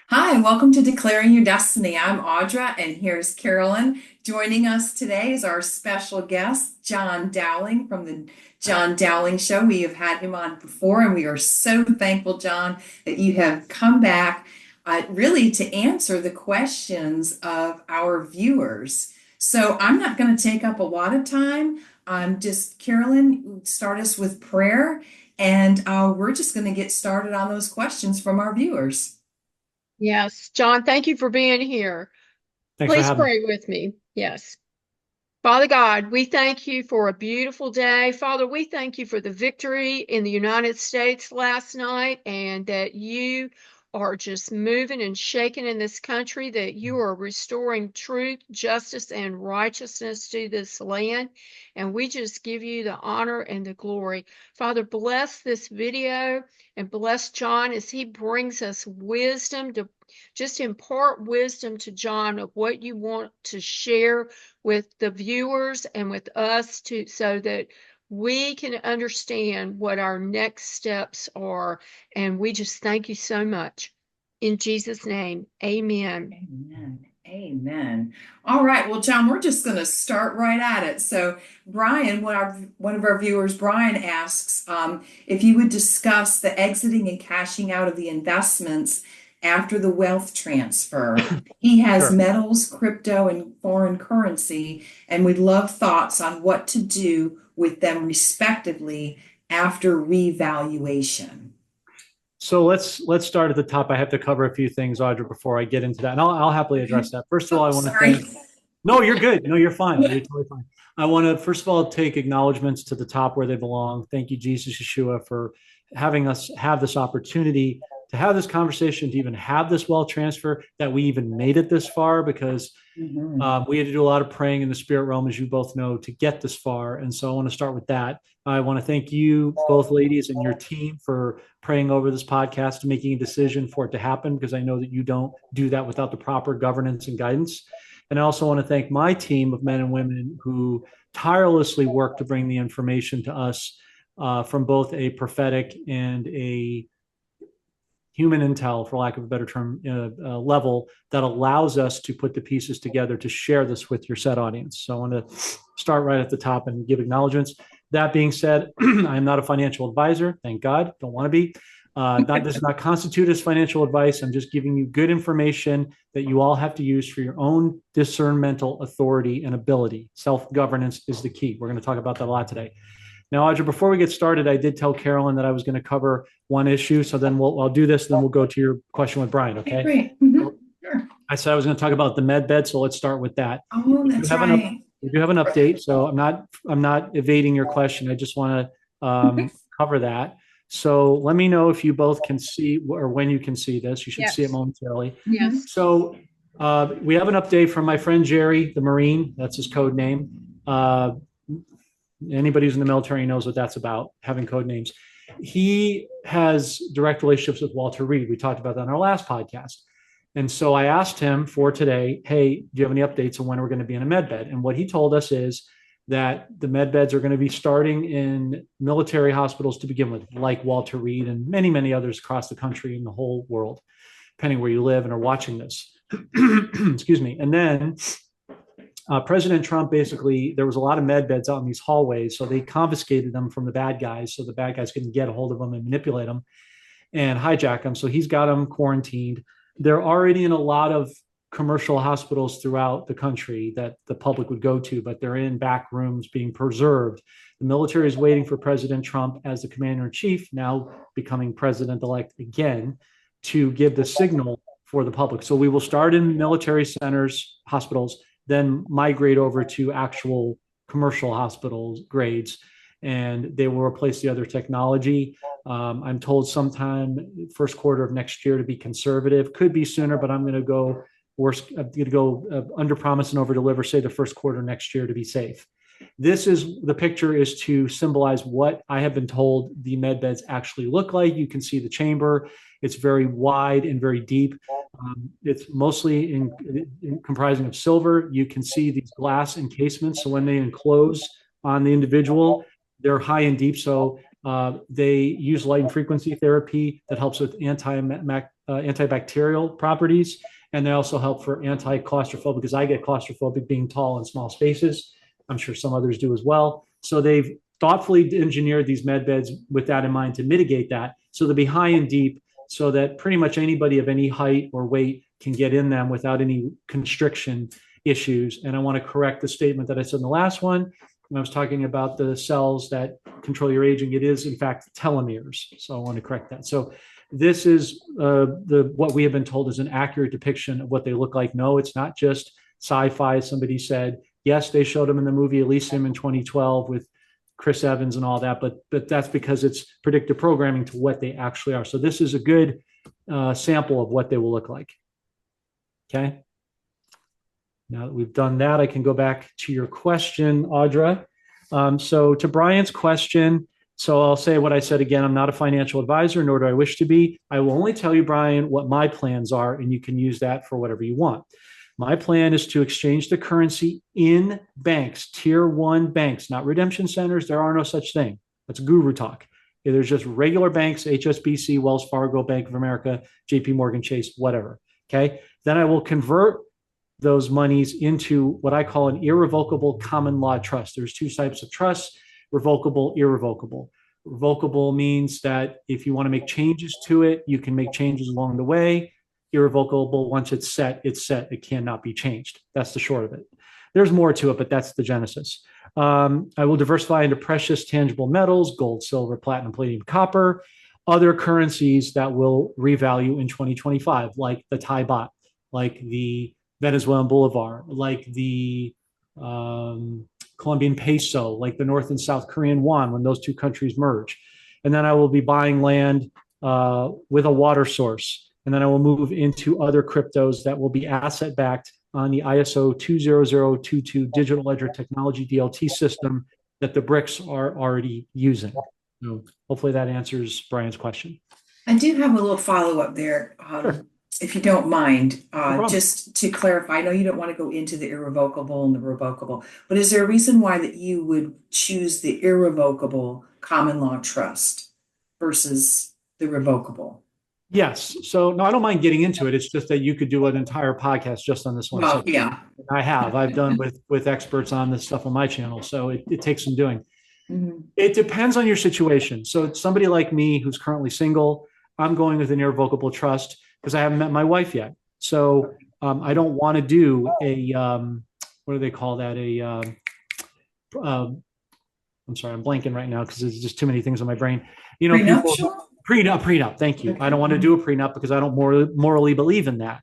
Hi, welcome to Declaring Your Destiny. I'm Audra, and here's Carolyn. Joining us today is our special guest, Jon Dowling from the Jon Dowling Show. We have had him on before, and we are so thankful, Jon, that you have come back really to answer the questions of our viewers. So I'm not going to take up a lot of time. Carolyn, start us with prayer, and we're just going to get started on those questions from our viewers. Yes, John, thank you for being here. Thanks for Please having me. pray with me. Yes. Father God, we thank you for a beautiful day. Father, we thank you for the victory in the United States last night and that you are just moving and shaking in this country, that you are restoring truth, justice, and righteousness to this land. And we just give you the honor and the glory. Father, bless this video and bless John as he brings us wisdom to just impart wisdom to John of what you want to share with the viewers and with us to so that we can understand what our next steps are. And we just thank you so much. In Jesus' name, amen. Amen. Amen. All right. Well, Jon, we're just going to start right at it. So, Brian, one of our viewers, Brian, asks if you would discuss the exiting and cashing out of the investments after the wealth transfer. He has Sure. metals, crypto, and foreign currency, and we'd love thoughts on what to do with them respectively after revaluation. So let's start at the top. I have to cover a few things, Audra, before I get into that, and I'll happily address that. First of all, Oh, I want to sorry. thank. No, you're good. No, you're fine. You're totally fine. I want to first of all take acknowledgments to the top where they belong. Thank you, Jesus Yeshua, for having us have this opportunity to have this conversation, to even have this wealth transfer, that we even made it this far, because Mhm. we had to do a lot of praying in the spirit realm, as you both know, to get this far. And so I want to start with that. I want to thank you, both ladies, and your team for praying over this podcast and making a decision for it to happen, because I know that you don't do that without the proper governance and guidance. And I also want to thank my team of men and women who tirelessly work to bring the information to us from both a prophetic and a human intel, for lack of a better term, level that allows us to put the pieces together to share this with your set audience. So I want to start right at the top and give acknowledgments. That being said, I am not a financial advisor. Thank God. Don't want to be. Does not constitute as financial advice. I'm just giving you good information that you all have to use for your own discernmental authority and ability. Self-governance is the key. We're going to talk about that a lot today. Now, Audra, before we get started, I did tell Carolyn that I was going to cover one issue. So then I'll do this, then we'll go to your question with Brian, Okay, okay? great. Mhm. Sure. I said I was going to talk about the med bed, so let's start with that. Oh, We do that's have right. we do have an update, so I'm not evading your question. I just want to cover that. So let me know if you both can see, or when you can see this. You should see it Yes. momentarily. Yes. So we have an update from my friend Jerry, the Marine. That's his code name. Anybody who's in the military knows what that's about, having code names. He has direct relationships with Walter Reed. We talked about that on our last podcast. And so I asked him for today, hey, do you have any updates on when we're going to be in a med bed? And what he told us is that the med beds are going to be starting in military hospitals to begin with, like Walter Reed and many, many others across the country and the whole world, depending where you live and are watching this. Excuse me. And then President Trump, basically, there was a lot of med beds out in these hallways, so they confiscated them from the bad guys, so the bad guys couldn't get a hold of them and manipulate them and hijack them. So he's got them quarantined. They're already in a lot of commercial hospitals throughout the country that the public would go to, but they're in back rooms being preserved. The military is waiting for President Trump as the commander in chief, now becoming president elect again, to give the signal for the public. So we will start in military centers, hospitals, then migrate over to actual commercial hospitals grades, and they will replace the other technology. I'm told sometime first quarter of next year, to be conservative. Could be sooner, but I'm going to go under promise and over deliver. Say the first quarter next year to be safe. The picture is to symbolize what I have been told the med beds actually look like. You can see the chamber. It's very wide and very deep. It's mostly in comprising of silver. You can see these glass encasements. So when they enclose on the individual, they're high and deep. So they use light and frequency therapy that helps with antibacterial properties, and they also help for anti-claustrophobic, because I get claustrophobic being tall in small spaces. I'm sure some others do as well. So they've thoughtfully engineered these med beds with that in mind to mitigate that. So they'll be high and deep, so that pretty much anybody of any height or weight can get in them without any constriction issues. And I want to correct the statement that I said in the last one when I was talking about the cells that control your aging. It is, in fact, telomeres. So I want to correct that. So this is what we have been told is an accurate depiction of what they look like. No, it's not just sci-fi, as somebody said. Yes, they showed them in the movie Elysium in 2012 with Chris Evans and all that, but that's because it's predictive programming to what they actually are. So this is a good sample of what they will look like. Okay. Now that we've done that, I can go back to your question, Audra. So to Brian's question, so I'll say what I said again. I'm not a financial advisor, nor do I wish to be. I will only tell you, Brian, what my plans are, and you can use that for whatever you want. My plan is to exchange the currency in banks, tier 1 banks, not redemption centers. There are no such thing. That's guru talk. There's just regular banks, HSBC, Wells Fargo, Bank of America, JP Morgan Chase, whatever. Okay. Then I will convert those monies into what I call an irrevocable common law trust. There's two types of trusts: revocable, irrevocable. Revocable means that if you want to make changes to it, you can make changes along the way. Irrevocable, once it's set, it's set. It cannot be changed. That's the short of it. There's more to it, but that's the genesis. I will diversify into precious tangible metals: gold, silver, platinum, palladium, copper, other currencies that will revalue in 2025, like the Thai baht, like the Venezuelan Bolivar, like the Colombian peso, like the North and South Korean won when those two countries merge. And then I will be buying land with a water source. And then I will move into other cryptos that will be asset backed on the ISO 20022 digital ledger technology DLT system that the BRICS are already using. So hopefully that answers Brian's question. I do have a little follow-up there. Sure. If you don't mind, problem. just to clarify, I know you don't want to go into the irrevocable and the revocable, but is there a reason why that you would choose the irrevocable common law trust versus the revocable? Yes. So no, I don't mind getting into it. It's just that you could do an entire podcast just on this one. Well, yeah. I've done with experts on this stuff on my channel. So it takes some doing. Mm-hmm. It depends on your situation. So somebody like me who's currently single, I'm going with an irrevocable trust because I haven't met my wife yet. So I don't want to do a, what do they call that? I'm sorry, I'm blanking right now because there's just too many things in my brain. You know, prenup. Thank you. I don't want to do a prenup because I don't morally believe in that.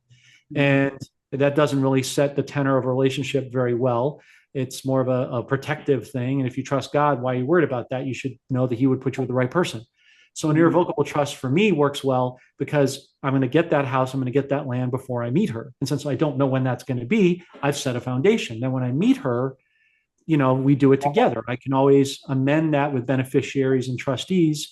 And that doesn't really set the tenor of a relationship very well. It's more of a protective thing. And if you trust God, why are you worried about that? You should know that he would put you with the right person. So an irrevocable trust for me works well because I'm going to get that house, I'm going to get that land before I meet her. And since I don't know when that's going to be, I've set a foundation. Then when I meet her, you know, we do it together. I can always amend that with beneficiaries and trustees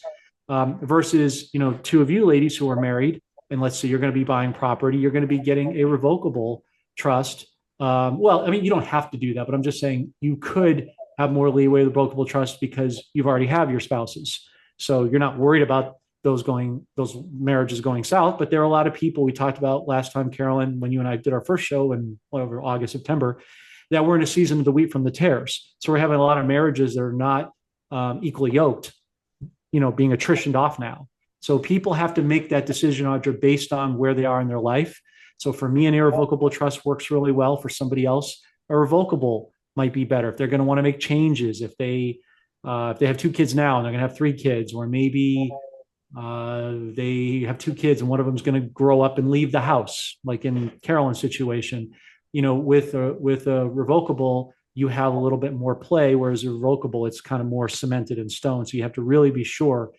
versus, you know, two of you ladies who are married. And let's say you're going to be buying property, you're going to be getting a revocable trust. Well, I mean, you don't have to do that, but I'm just saying you could have more leeway with revocable trust because you've already have your spouses. So you're not worried about those marriages going south. But there are a lot of people we talked about last time, Carolyn, when you and I did our first show in whatever, August, September, that we're in a season of the wheat from the tares. So we're having a lot of marriages that are not equally yoked, you know, being attritioned off now. So people have to make that decision, Audra, based on where they are in their life. So for me, an irrevocable trust works really well. For somebody else, a revocable might be better if they're going to want to make changes. If they have 2 kids now and they're going to have 3 kids, or maybe they have 2 kids and one of them is going to grow up and leave the house, like in Carolyn's situation. You know, with a revocable, you have a little bit more play, whereas a revocable, it's kind of more cemented in stone. So you have to really be sure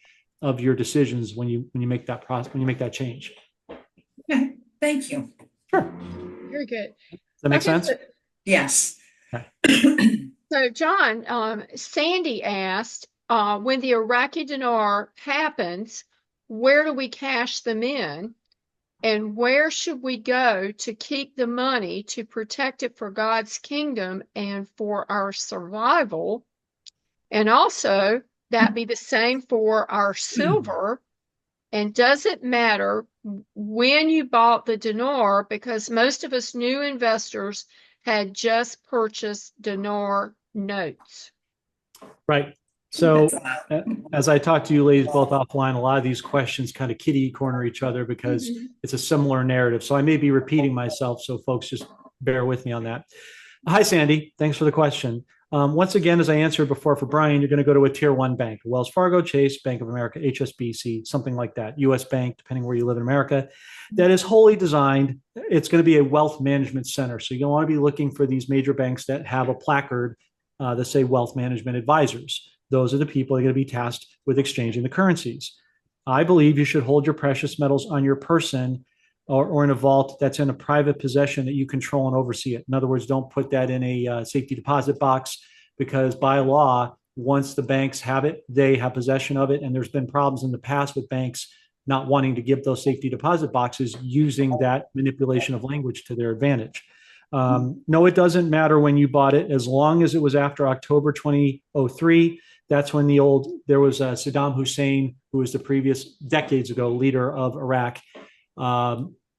of your decisions when you make that process, when you make that change. Okay, thank you. Sure. Very good. Does that make sense? Yes. Okay. So, John, Sandy asked, when the Iraqi dinar happens, where do we cash them in? And where should we go to keep the money to protect it for God's kingdom and for our survival? And also, that be the same for our silver. And does it matter when you bought the dinor? Because most of us new investors had just purchased dinor notes. Right. So as I talk to you ladies both offline, a lot of these questions kind of kitty corner each other because it's a similar narrative. So I may be repeating myself. So folks, just bear with me on that. Hi, Sandy. Thanks for the question. Once again, as I answered before for Brian, you're going to go to a tier one bank, Wells Fargo, Chase, Bank of America, HSBC, something like that, US Bank, depending where you live in America, that is wholly designed. It's going to be a wealth management center. So you'll want to be looking for these major banks that have a placard that say wealth management advisors. Those are the people that are going to be tasked with exchanging the currencies. I believe you should hold your precious metals on your person or in a vault that's in a private possession that you control and oversee it. In other words, don't put that in a safety deposit box because by law, once the banks have it, they have possession of it. And there's been problems in the past with banks not wanting to give those safety deposit boxes using that manipulation of language to their advantage. No, it doesn't matter when you bought it, as long as it was after October 2003. That's when there was Saddam Hussein, who was the previous decades ago leader of Iraq.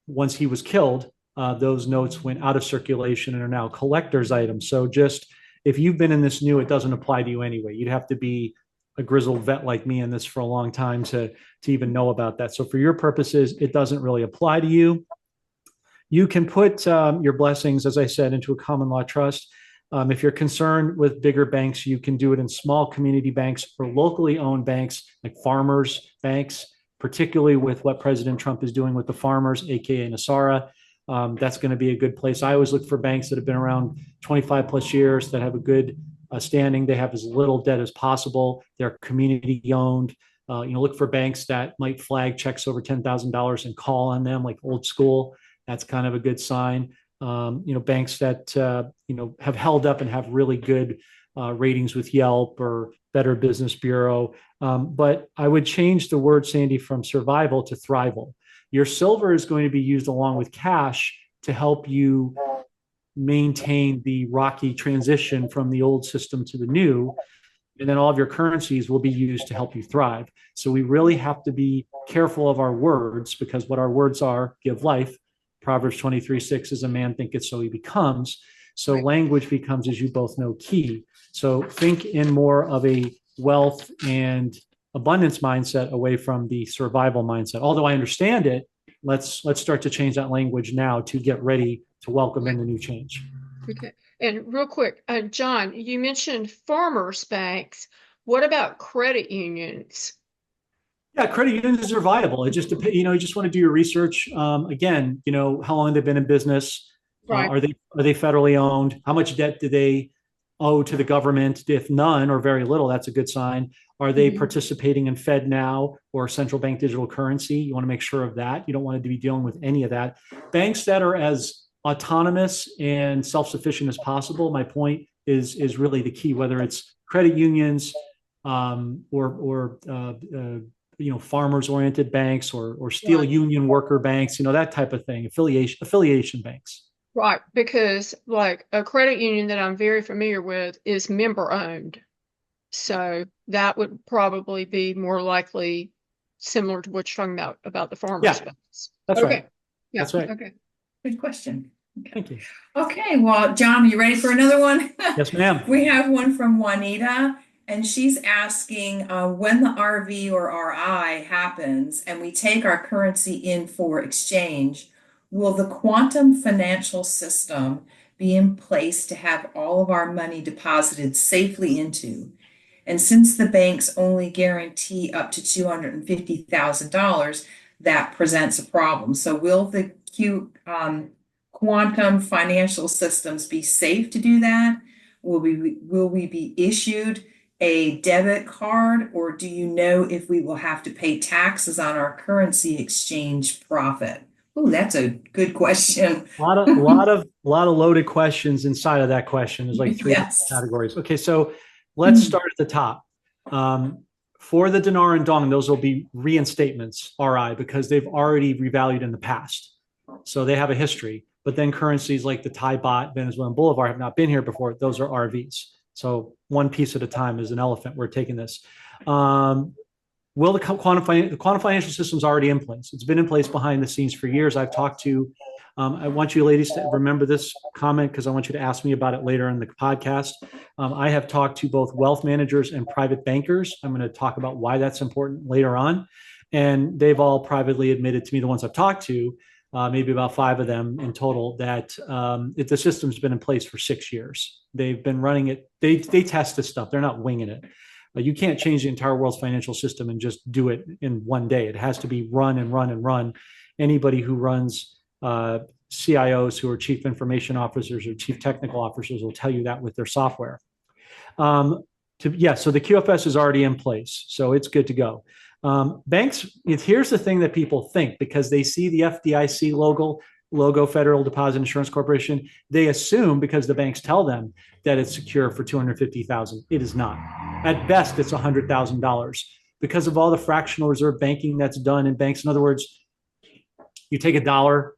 Once he was killed, those notes went out of circulation and are now collector's items. So just if you've been in this new, it doesn't apply to you anyway. You'd have to be a grizzled vet like me in this for a long time to even know about that. So for your purposes, it doesn't really apply to you. You can put your blessings, as I said, into a common law trust. If you're concerned with bigger banks, you can do it in small community banks or locally owned banks like farmers banks, particularly with what President Trump is doing with the farmers, aka Nasara. That's going to be a good place. I always look for banks that have been around 25 plus years, that have a good standing. They have as little debt as possible. They're community owned. Look for banks that might flag checks over $10,000 and call on them like old school. That's kind of a good sign. Banks that, have held up and have really good ratings with Yelp or Better Business Bureau. But I would change the word, Sandy, from survival to thrival. Your silver is going to be used along with cash to help you maintain the rocky transition from the old system to the new. And then all of your currencies will be used to help you thrive. So we really have to be careful of our words, because what our words are give life. Proverbs 23:6 is a man thinketh, so he becomes. So language becomes, as you both know, key. So think in more of a wealth and abundance mindset away from the survival mindset. Although I understand it, let's start to change that language now to get ready to welcome in the new change. Okay. And real quick, John, you mentioned farmers banks. What about credit unions? Yeah, credit unions are viable. It just depends. You just want to do your research. Again, how long they've been in business. Right. Are they federally owned? How much debt do they owe to the government? If none or very little, that's a good sign. Are they participating in FedNow or central bank digital currency? You want to make sure of that. You don't want to be dealing with any of that. Banks that are as autonomous and self-sufficient as possible. My point is really the key. Whether it's credit unions or farmers-oriented banks or steel union worker banks, that type of thing, affiliation banks. Right, because like a credit union that I'm very familiar with is member-owned. So that would probably be more likely similar to what you're talking about the farmers banks. That's right. Yeah, that's right. Okay. Good question. Okay. Thank you. Okay, well, John, are you ready for another one? Yes, ma'am. We have one from Juanita, and she's asking when the RV or RI happens and we take our currency in for exchange, will the quantum financial system be in place to have all of our money deposited safely into? And since the banks only guarantee up to $250,000, that presents a problem. So will the quantum financial systems be safe to do that? Will we be issued a debit card, or do you know if we will have to pay taxes on our currency exchange profit? Oh, that's a good question. A lot of loaded questions inside of that question. There's like three Yes. categories. Okay, so let's start at the top. For the dinar and dong, those will be reinstatements, RI, because they've already revalued in the past. So they have a history. But then currencies like the Thai baht, Venezuelan Bolivar have not been here before. Those are RVs. So one piece at a time is an elephant. We're taking this. Will the quantum financial system is already in place? It's been in place behind the scenes for years. I've talked to, I want you ladies to remember this comment because I want you to ask me about it later in the podcast. I have talked to both wealth managers and private bankers. I'm going to talk about why that's important later on. And they've all privately admitted to me, the ones I've talked to, maybe about 5 of them in total, that the system's been in place for 6 years. They've been running it. They test this stuff. They're not winging it. You can't change the entire world's financial system and just do it in one day. It has to be run and run and run. Anybody who runs CIOs, who are chief information officers or chief technical officers, will tell you that with their software. So the QFS is already in place, so it's good to go. Banks, here's the thing that people think, because they see the FDIC logo, Federal Deposit Insurance Corporation, they assume because the banks tell them that it's secure for $250,000. It is not. At best, it's $100,000 because of all the fractional reserve banking that's done in banks. In other words, you take $1,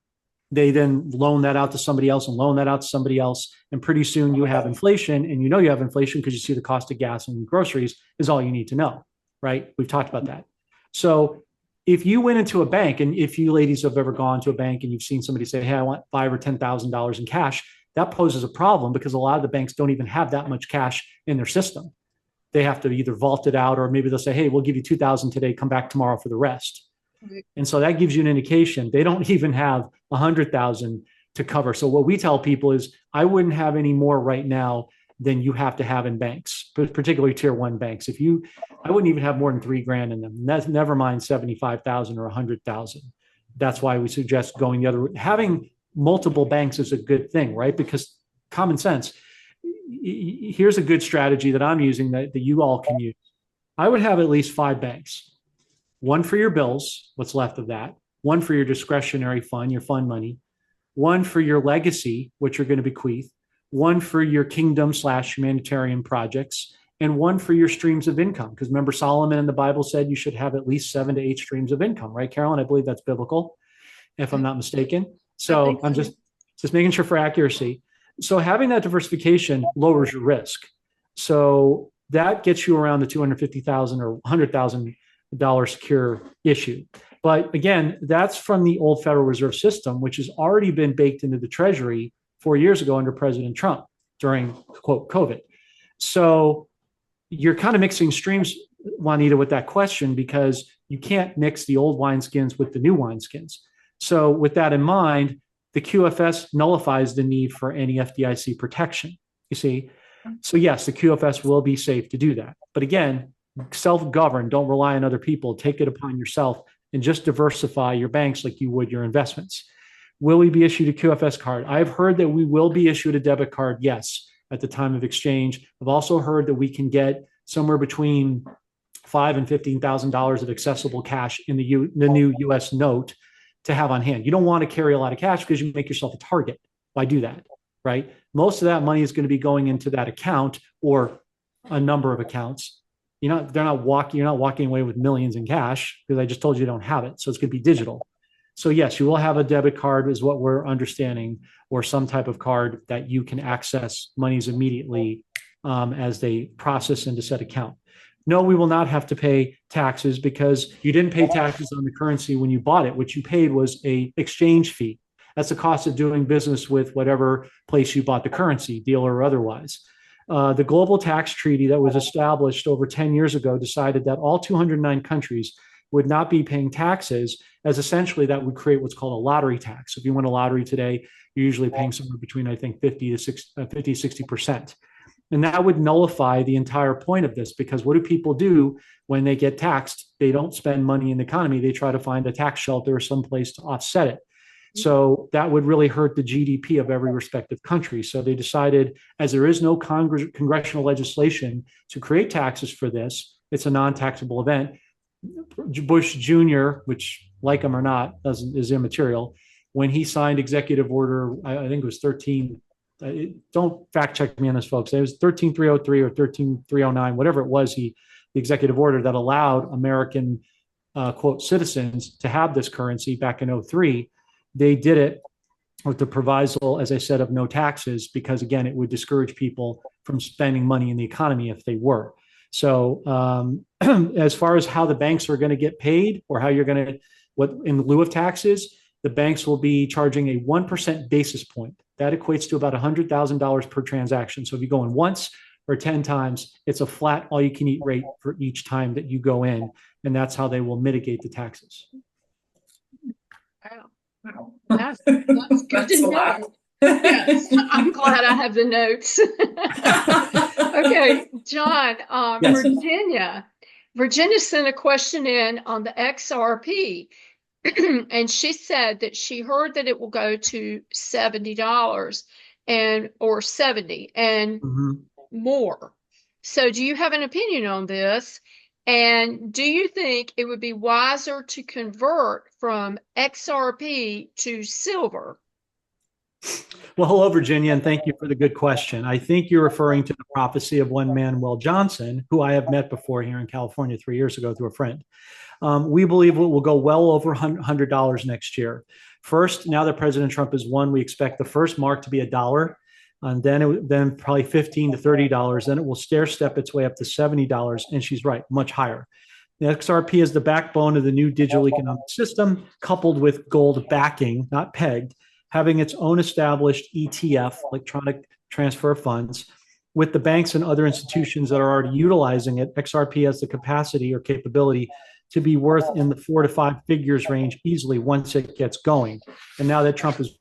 they then loan that out to somebody else and loan that out to somebody else. And pretty soon you have inflation, and you know you have inflation because you see the cost of gas and groceries is all you need to know, right? We've talked about that. So if you went into a bank, and if you ladies have ever gone to a bank and you've seen somebody say, hey, I want $5,000 or $10,000 in cash, that poses a problem because a lot of the banks don't even have that much cash in their system. They have to either vault it out, or maybe they'll say, hey, we'll give you $2,000 today, come back tomorrow for the rest. Right. And so that gives you an indication they don't even have $100,000 to cover. So what we tell people is, I wouldn't have any more right now than you have to have in banks, particularly tier 1 banks. I wouldn't even have more than $3,000 in them. That's never mind 75,000 or 100,000. That's why we suggest going the other way. Having multiple banks is a good thing, right? Because common sense. Here's a good strategy that I'm using that you all can use. I would have at least 5 banks. One for your bills, what's left of that. One for your discretionary fund, your fund money. One for your legacy, which you're going to bequeath. One for your kingdom/humanitarian projects, and one for your streams of income. Because remember, Solomon in the Bible said you should have at least 7 to 8 streams of income, right, Carolyn? I believe that's biblical, if I'm not mistaken. So I'm just making sure for accuracy. So having that diversification lowers your risk. So that gets you around the $250,000 or $100,000 secure issue. But again, that's from the old Federal Reserve System, which has already been baked into the Treasury 4 years ago under President Trump during, quote, COVID. So you're kind of mixing streams, Juanita, with that question, because you can't mix the old wineskins with the new wineskins. So with that in mind, the QFS nullifies the need for any FDIC protection, you see. So yes, the QFS will be safe to do that. But again, self-govern, don't rely on other people, take it upon yourself and just diversify your banks like you would your investments. Will we be issued a QFS card? I've heard that we will be issued a debit card, yes, at the time of exchange. I've also heard that we can get somewhere between $5,000 and $15,000 of accessible cash in the new U.S. note to have on hand. You don't want to carry a lot of cash because you make yourself a target. Why do that, right? Most of that money is going to be going into that account or a number of accounts. You're not walking away with millions in cash because I just told you you don't have it. So it's going to be digital. So yes, you will have a debit card is what we're understanding, or some type of card that you can access monies immediately as they process into said account. No, we will not have to pay taxes because you didn't pay taxes on the currency when you bought it. What you paid was a exchange fee. That's the cost of doing business with whatever place you bought the currency, dealer or otherwise. The global tax treaty that was established over 10 years ago decided that all 209 countries would not be paying taxes, as essentially that would create what's called a lottery tax. If you win a lottery today, you're usually paying somewhere between, I think, 50 to 60%. And that would nullify the entire point of this, because what do people do when they get taxed? They don't spend money in the economy. They try to find a tax shelter or someplace to offset it. So that would really hurt the GDP of every respective country. So they decided, as there is no congressional legislation to create taxes for this, it's a non-taxable event. Bush Jr., which, like him or not, is immaterial, when he signed executive order, I think it was 13, don't fact check me on this, folks. It was 13303 or 13309, whatever it was, the executive order that allowed American, quote, citizens to have this currency back in 2003. They did it with the proviso, as I said, of no taxes, because, again, it would discourage people from spending money in the economy if they were. So as far as how the banks are going to get paid or how you're going to, what in lieu of taxes, the banks will be charging a 1% basis point. That equates to about $100,000 per transaction. So if you go in once or 10 times, it's a flat all you can eat rate for each time that you go in. And that's how they will mitigate the taxes. Wow. Wow. That's good That's to a lot. know. Yes, I'm glad I have the notes. Okay, John, Yes. Virginia sent a question in on the XRP. And she said that she heard that it will go to $70 or 70 and more. So do you have an opinion on this? And do you think it would be wiser to convert from XRP to silver? Well, hello, Virginia, and thank you for the good question. I think you're referring to the prophecy of one Manuel Johnson, who I have met before here in California 3 years ago through a friend. We believe it will go well over $100 next year. First, now that President Trump has won, we expect the first mark to be $1, and then probably $15 to $30. Then it will stair step its way up to $70. And she's right, much higher. The XRP is the backbone of the new digital economic system, coupled with gold backing, not pegged, having its own established ETF, electronic transfer funds. With the banks and other institutions that are already utilizing it, XRP has the capacity or capability to be worth in the 4 to 5 figures range easily once it gets going. And now that Trump is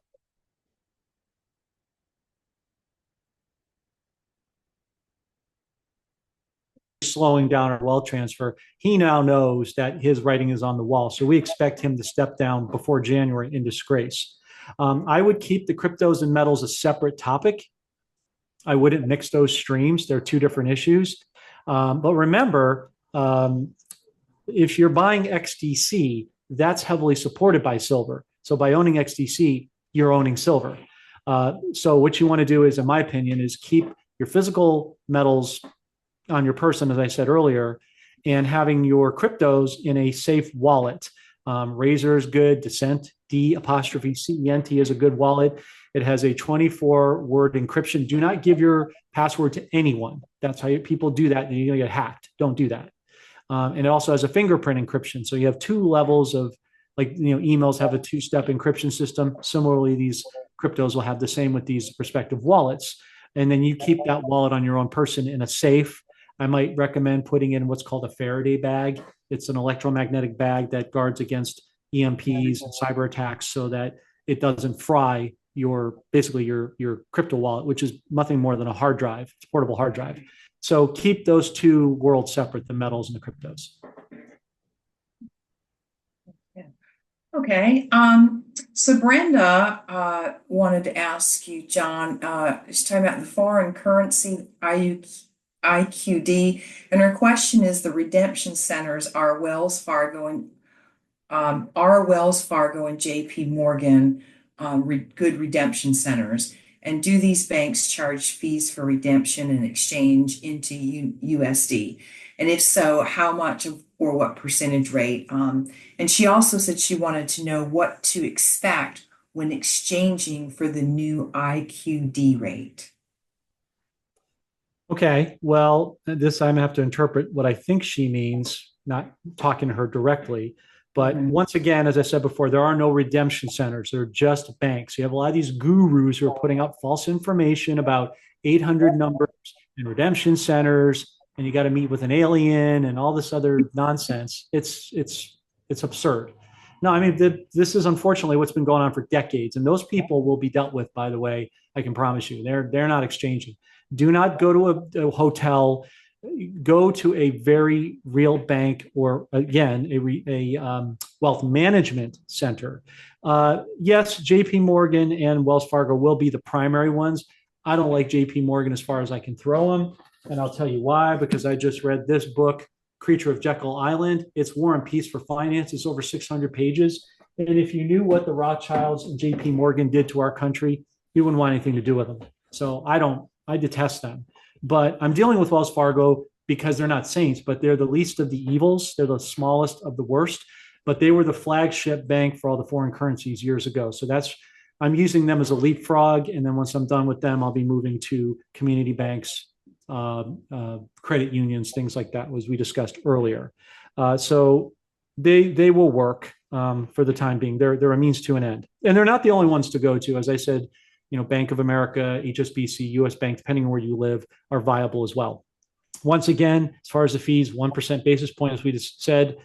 slowing down our wealth transfer, he now knows that his writing is on the wall. So we expect him to step down before January in disgrace. I would keep the cryptos and metals a separate topic. I wouldn't mix those streams. They're two different issues. But remember, if you're buying XDC, that's heavily supported by silver. So by owning XDC, you're owning silver. So what you want to do is, in my opinion, is keep your physical metals on your person, as I said earlier, and having your cryptos in a safe wallet. Razor is good. Descent, D''CENT is a good wallet. It has a 24-word encryption. Do not give your password to anyone. That's how people do that. And you're going to get hacked. Don't do that. And it also has a fingerprint encryption. So you have 2 levels of, like, emails have a 2-step encryption system. Similarly, these cryptos will have the same with these respective wallets. And then you keep that wallet on your own person in a safe. I might recommend putting in what's called a Faraday bag. It's an electromagnetic bag that guards against EMPs and cyber attacks so that it doesn't fry your crypto wallet, which is nothing more than a hard drive. It's a portable hard drive. So keep those two worlds separate, the metals and the cryptos. Okay. So Brenda wanted to ask you, John, she's talking about the foreign currency IQD, and her question is: the redemption centers are Wells Fargo and JP Morgan good redemption centers, and do these banks charge fees for redemption and exchange into USD? And if so, how much or what percentage rate? And she also said she wanted to know what to expect when exchanging for the new IQD rate. Okay, well, this I'm gonna have to interpret what I think she means, not talking to her directly. But once again, as I said before, there are no redemption centers. They're just banks. You have a lot of these gurus who are putting out false information about 800 numbers and redemption centers, and you got to meet with an alien and all this other nonsense. It's absurd. No, I mean, this is unfortunately what's been going on for decades, and those people will be dealt with, by the way. I can promise you, they're not exchanging. Do not go to a hotel. Go to a very real bank, or again, a wealth management center. Yes, JP Morgan and Wells Fargo will be the primary ones. I don't like JP Morgan as far as I can throw them. And I'll tell you why, because I just read this book, Creature of Jekyll Island. It's War and Peace for Finance. It's over 600 pages. And if you knew what the Rothschilds and JP Morgan did to our country, you wouldn't want anything to do with them. So I detest them. But I'm dealing with Wells Fargo because they're not saints, but they're the least of the evils. They're the smallest of the worst, but they were the flagship bank for all the foreign currencies years ago. So I'm using them as a leapfrog. And then once I'm done with them, I'll be moving to community banks credit unions, things like that, as we discussed earlier. So they will work for the time being. They're a means to an end, and they're not the only ones to go to. As I said, Bank of America, HSBC, US Bank, depending on where you live, are viable as well. Once again, as far as the fees, 1% basis point, as we just said.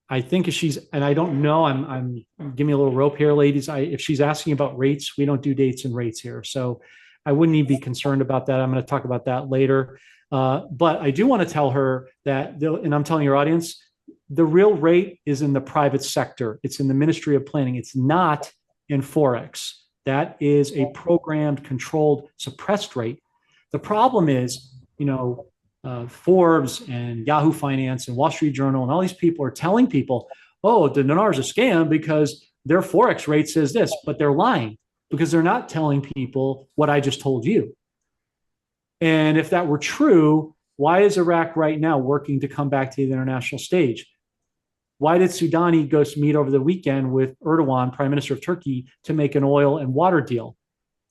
I think if she's, and I don't know, I'm give me a little rope here, ladies. If she's asking about rates, we don't do dates and rates here. So I wouldn't even be concerned about that. I'm going to talk about that later. But I do want to tell her that, and I'm telling your audience, the real rate is in the private sector. It's in the Ministry of Planning. It's not in Forex. That is a programmed, controlled, suppressed rate. The problem is, Forbes and Yahoo Finance and Wall Street Journal and all these people are telling people, oh, the dinar is a scam because their Forex rate says this, but they're lying because they're not telling people what I just told you. And if that were true, why is Iraq right now working to come back to the international stage? Why did Soudani go to meet over the weekend with Erdogan, Prime Minister of Turkey, to make an oil and water deal?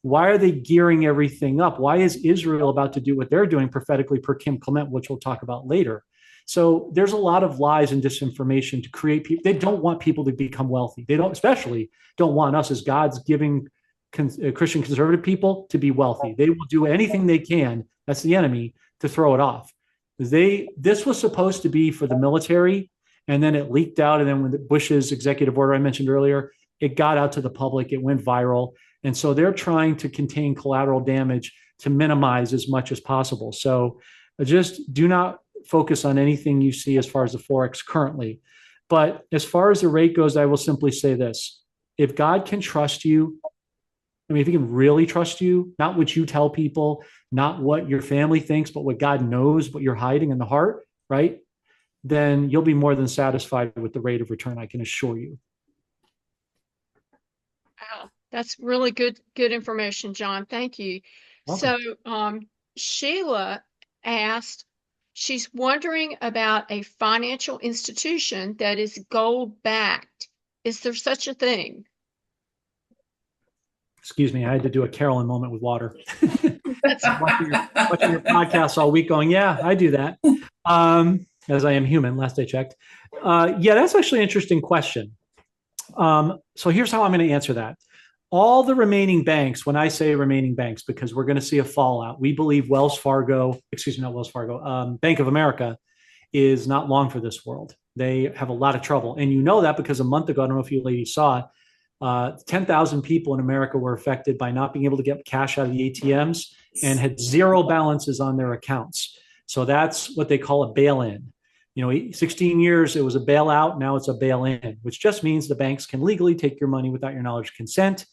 Why are they gearing everything up? Why is Israel about to do what they're doing prophetically per Kim Clement, which we'll talk about later? So there's a lot of lies and disinformation to create people. They don't want people to become wealthy. They especially don't want us as God's giving Christian conservative people to be wealthy. They will do anything they can, that's the enemy, to throw it off. This was supposed to be for the military, and then it leaked out. And then when Bush's executive order I mentioned earlier, it got out to the public, it went viral. And so they're trying to contain collateral damage to minimize as much as possible. So just do not focus on anything you see as far as the Forex currently. But as far as the rate goes, I will simply say this. If God can trust you, if he can really trust you, not what you tell people, not what your family thinks, but what God knows, what you're hiding in the heart, right? Then you'll be more than satisfied with the rate of return, I can assure you. Wow, that's really good information, John. Thank you. Welcome. So Sheila asked, she's wondering about a financial institution that is gold backed. Is there such a thing? Excuse me, I had to do a Carolyn moment with water. watching your podcast all week going, yeah, I do that. As I am human, last I checked. Yeah, that's actually an interesting question. So here's how I'm going to answer that. All the remaining banks, when I say remaining banks, because we're going to see a fallout, we believe Bank of America is not long for this world. They have a lot of trouble. And you know that because a month ago, I don't know if you ladies saw it, 10,000 people in America were affected by not being able to get cash out of the ATMs and had zero balances on their accounts. So that's what they call a bail-in. 16 years, it was a bailout. Now it's a bail-in, which just means the banks can legally take your money without your knowledge or consent,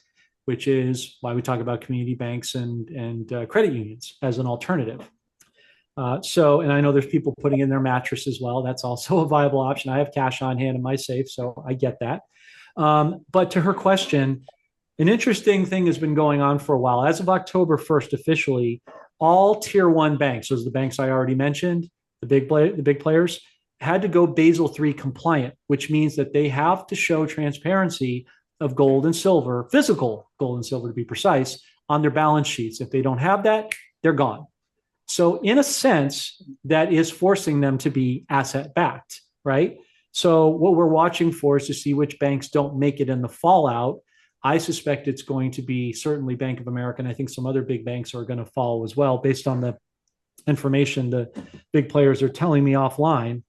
which is why we talk about community banks and credit unions as an alternative. And I know there's people putting in their mattress as well. That's also a viable option. I have cash on hand in my safe, so I get that. But to her question, an interesting thing has been going on for a while. As of October 1st, officially, all tier one banks, those are the banks I already mentioned, the big players, had to go Basel III compliant, which means that they have to show transparency of gold and silver, physical gold and silver to be precise, on their balance sheets. If they don't have that, they're gone. So in a sense, that is forcing them to be asset backed, right? So what we're watching for is to see which banks don't make it in the fallout. I suspect it's going to be certainly Bank of America, and I think some other big banks are going to follow as well, based on the information the big players are telling me offline.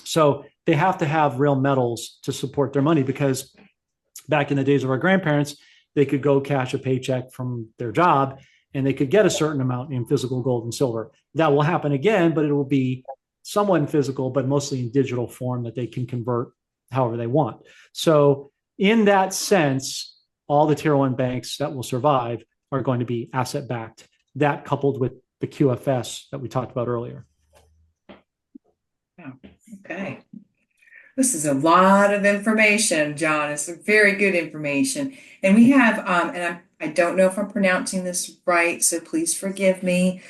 So they have to have real metals to support their money, because back in the days of our grandparents, they could go cash a paycheck from their job and they could get a certain amount in physical gold and silver. That will happen again, but it will be somewhat in physical, but mostly in digital form that they can convert however they want. So in that sense, all the tier one banks that will survive are going to be asset backed. That coupled with the QFS that we talked about earlier. Okay. This is a lot of information, John. It's very good information. And we have, and I don't know if I'm pronouncing this right, so please forgive me.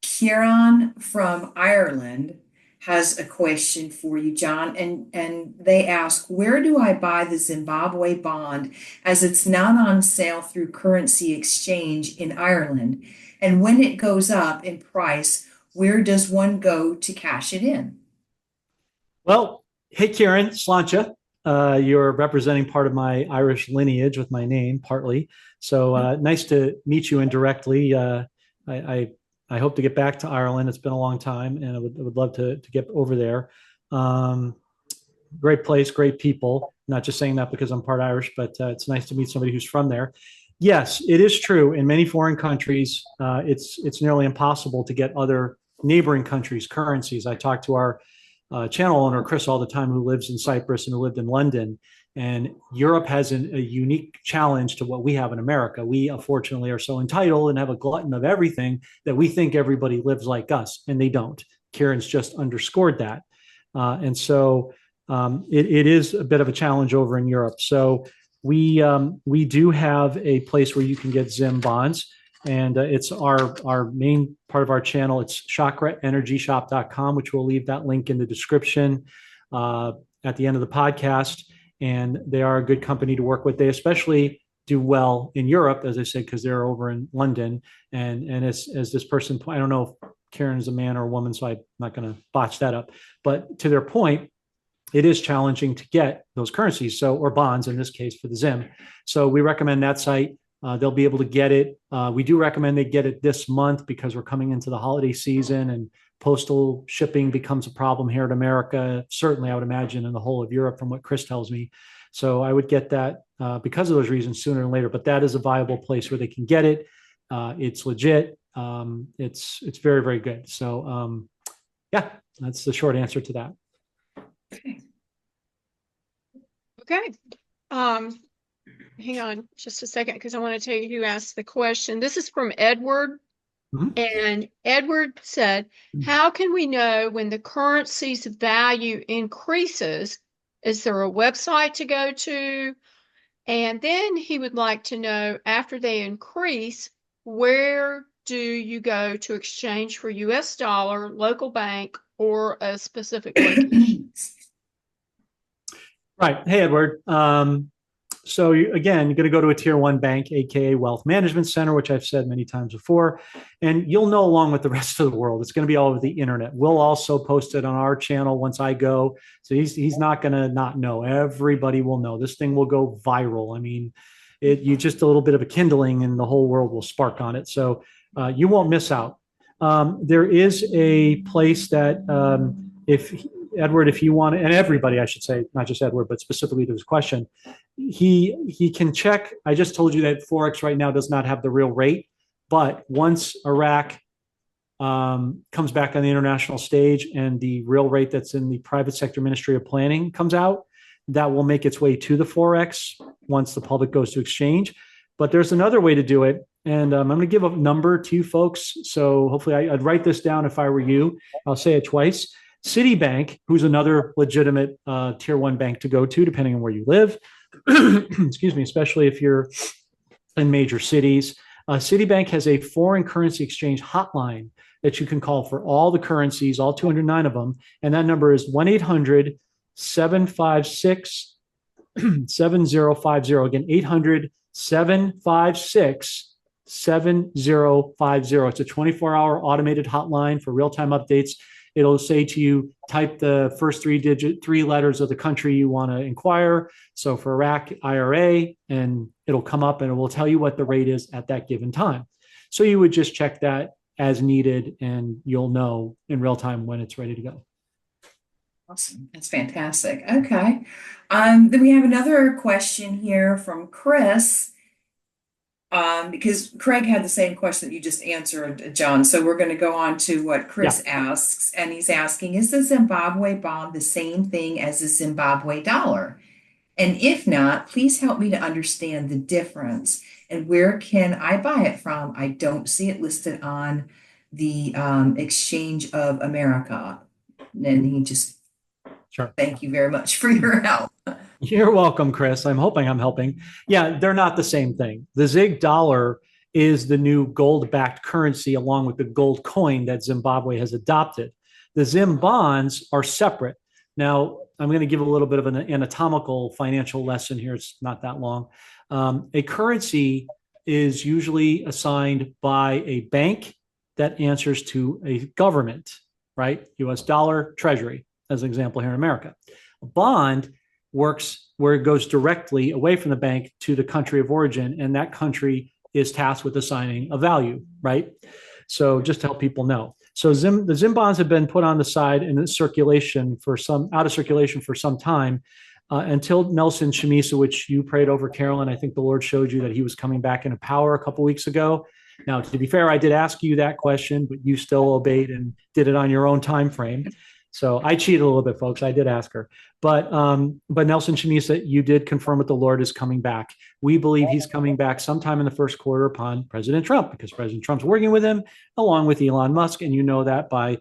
Kieran from Ireland has a question for you, John, and they ask, where do I buy the Zimbabwe bond, as it's not on sale through currency exchange in Ireland? And when it goes up in price, where does one go to cash it in? Well, hey, Karen, Slancha. You're representing part of my Irish lineage with my name, partly. So nice to meet you indirectly. I I hope to get back to Ireland. It's been a long time, and I would love to get over there. Um, Great place, great people. Not just saying that because I'm part Irish, but it's nice to meet somebody who's from there. Yes, it is true. In many foreign countries, it's nearly impossible to get other neighboring countries' currencies. I talk to our channel owner Chris all the time, who lives in Cyprus and who lived in London. And Europe has a unique challenge to what we have in America. We unfortunately are so entitled and have a glutton of everything that we think everybody lives like us, and they don't. Karen's just underscored that, and so it is a bit of a challenge over in Europe. So we do have a place where you can get Zim bonds, and it's our main part of our channel. It's chakraenergyshop.com, which we'll leave that link in the description at the end of the podcast. And they are a good company to work with. They especially do well in Europe, as I said, because they're over in London. And as this person, I don't know if Karen is a man or a woman, so I'm not going to botch that up. But to their point, it is challenging to get those currencies, or bonds in this case for the Zim. So we recommend that site. They'll be able to get it. We do recommend they get it this month because we're coming into the holiday season and postal shipping becomes a problem here in America. Certainly, I would imagine in the whole of Europe, from what Chris tells me. So I would get that because of those reasons sooner than later. But that is a viable place where they can get it. It's legit. It's very, very good. So yeah, that's the short answer to that. Okay. Hang on just a second, because I want to tell you who asked the question. This is from Edward. And Edward said, how can we know when the currency's value increases? Is there a website to go to? And then he would like to know, after they increase, where do you go to exchange for US dollar, local bank, or a specific location? Right. Hey, Edward. So again, you're going to go to a tier one bank, aka Wealth Management Center, which I've said many times before, and you'll know along with the rest of the world. It's going to be all over the internet. We'll also post it on our channel once I go. So he's not going to not know. Everybody will know. This thing will go viral. I mean, you just a little bit of a kindling, and the whole world will spark on it. So you won't miss out. There is a place that Edward, if you want, and everybody, I should say, not just Edward, but specifically to his question, he can check. I just told you that Forex right now does not have the real rate, but once Iraq comes back on the international stage and the real rate that's in the private sector Ministry of Planning comes out, that will make its way to the Forex once the public goes to exchange. But there's another way to do it. And I'm going to give a number to you folks. So hopefully I'd write this down if I were you. I'll say it twice. Citibank, who's another legitimate tier one bank to go to, depending on where you live, excuse me, especially if you're in major cities. Citibank has a foreign currency exchange hotline that you can call for all the currencies, all 209 of them. And that number is 1-800-756-7050. Again, 800-756-7050. It's a 24-hour automated hotline for real-time updates. It'll say to you, type the first three letters of the country you want to inquire. So for Iraq, IRA, and it'll come up and it will tell you what the rate is at that given time. So you would just check that as needed, and you'll know in real time when it's ready to go. Awesome. That's fantastic. Okay. Then we have another question here from Chris. Because Craig had the same question that you just answered, John. So we're going to go on to what Chris asks. And he's asking, is the Zimbabwe bond the same thing as the Zimbabwe dollar? And if not, please help me to understand the difference. And where can I buy it from? I don't see it listed on the Exchange of America. And he just, thank you very much for your help. You're welcome, Chris. I'm hoping I'm helping. Yeah, they're not the same thing. The Zig dollar is the new gold-backed currency along with the gold coin that Zimbabwe has adopted. The Zim bonds are separate. Now, I'm going to give a little bit of an anatomical financial lesson here. It's not that long. A currency is usually assigned by a bank that answers to a government, right? US dollar, treasury, as an example here in America. A bond works where it goes directly away from the bank to the country of origin, and that country is tasked with assigning a value, right? So just to help people know. So the Zim bonds have been put on the side and out of circulation for some time until Nelson Chamisa, which you prayed over, Carolyn. I think the Lord showed you that he was coming back into power a couple of weeks ago. Now, to be fair, I did ask you that question, but you still obeyed and did it on your own time frame. So I cheated a little bit, folks. I did ask her. But Nelson Chamisa, you did confirm that the Lord is coming back. We believe he's coming back sometime in the first quarter upon President Trump, because President Trump's working with him, along with Elon Musk. And you know that by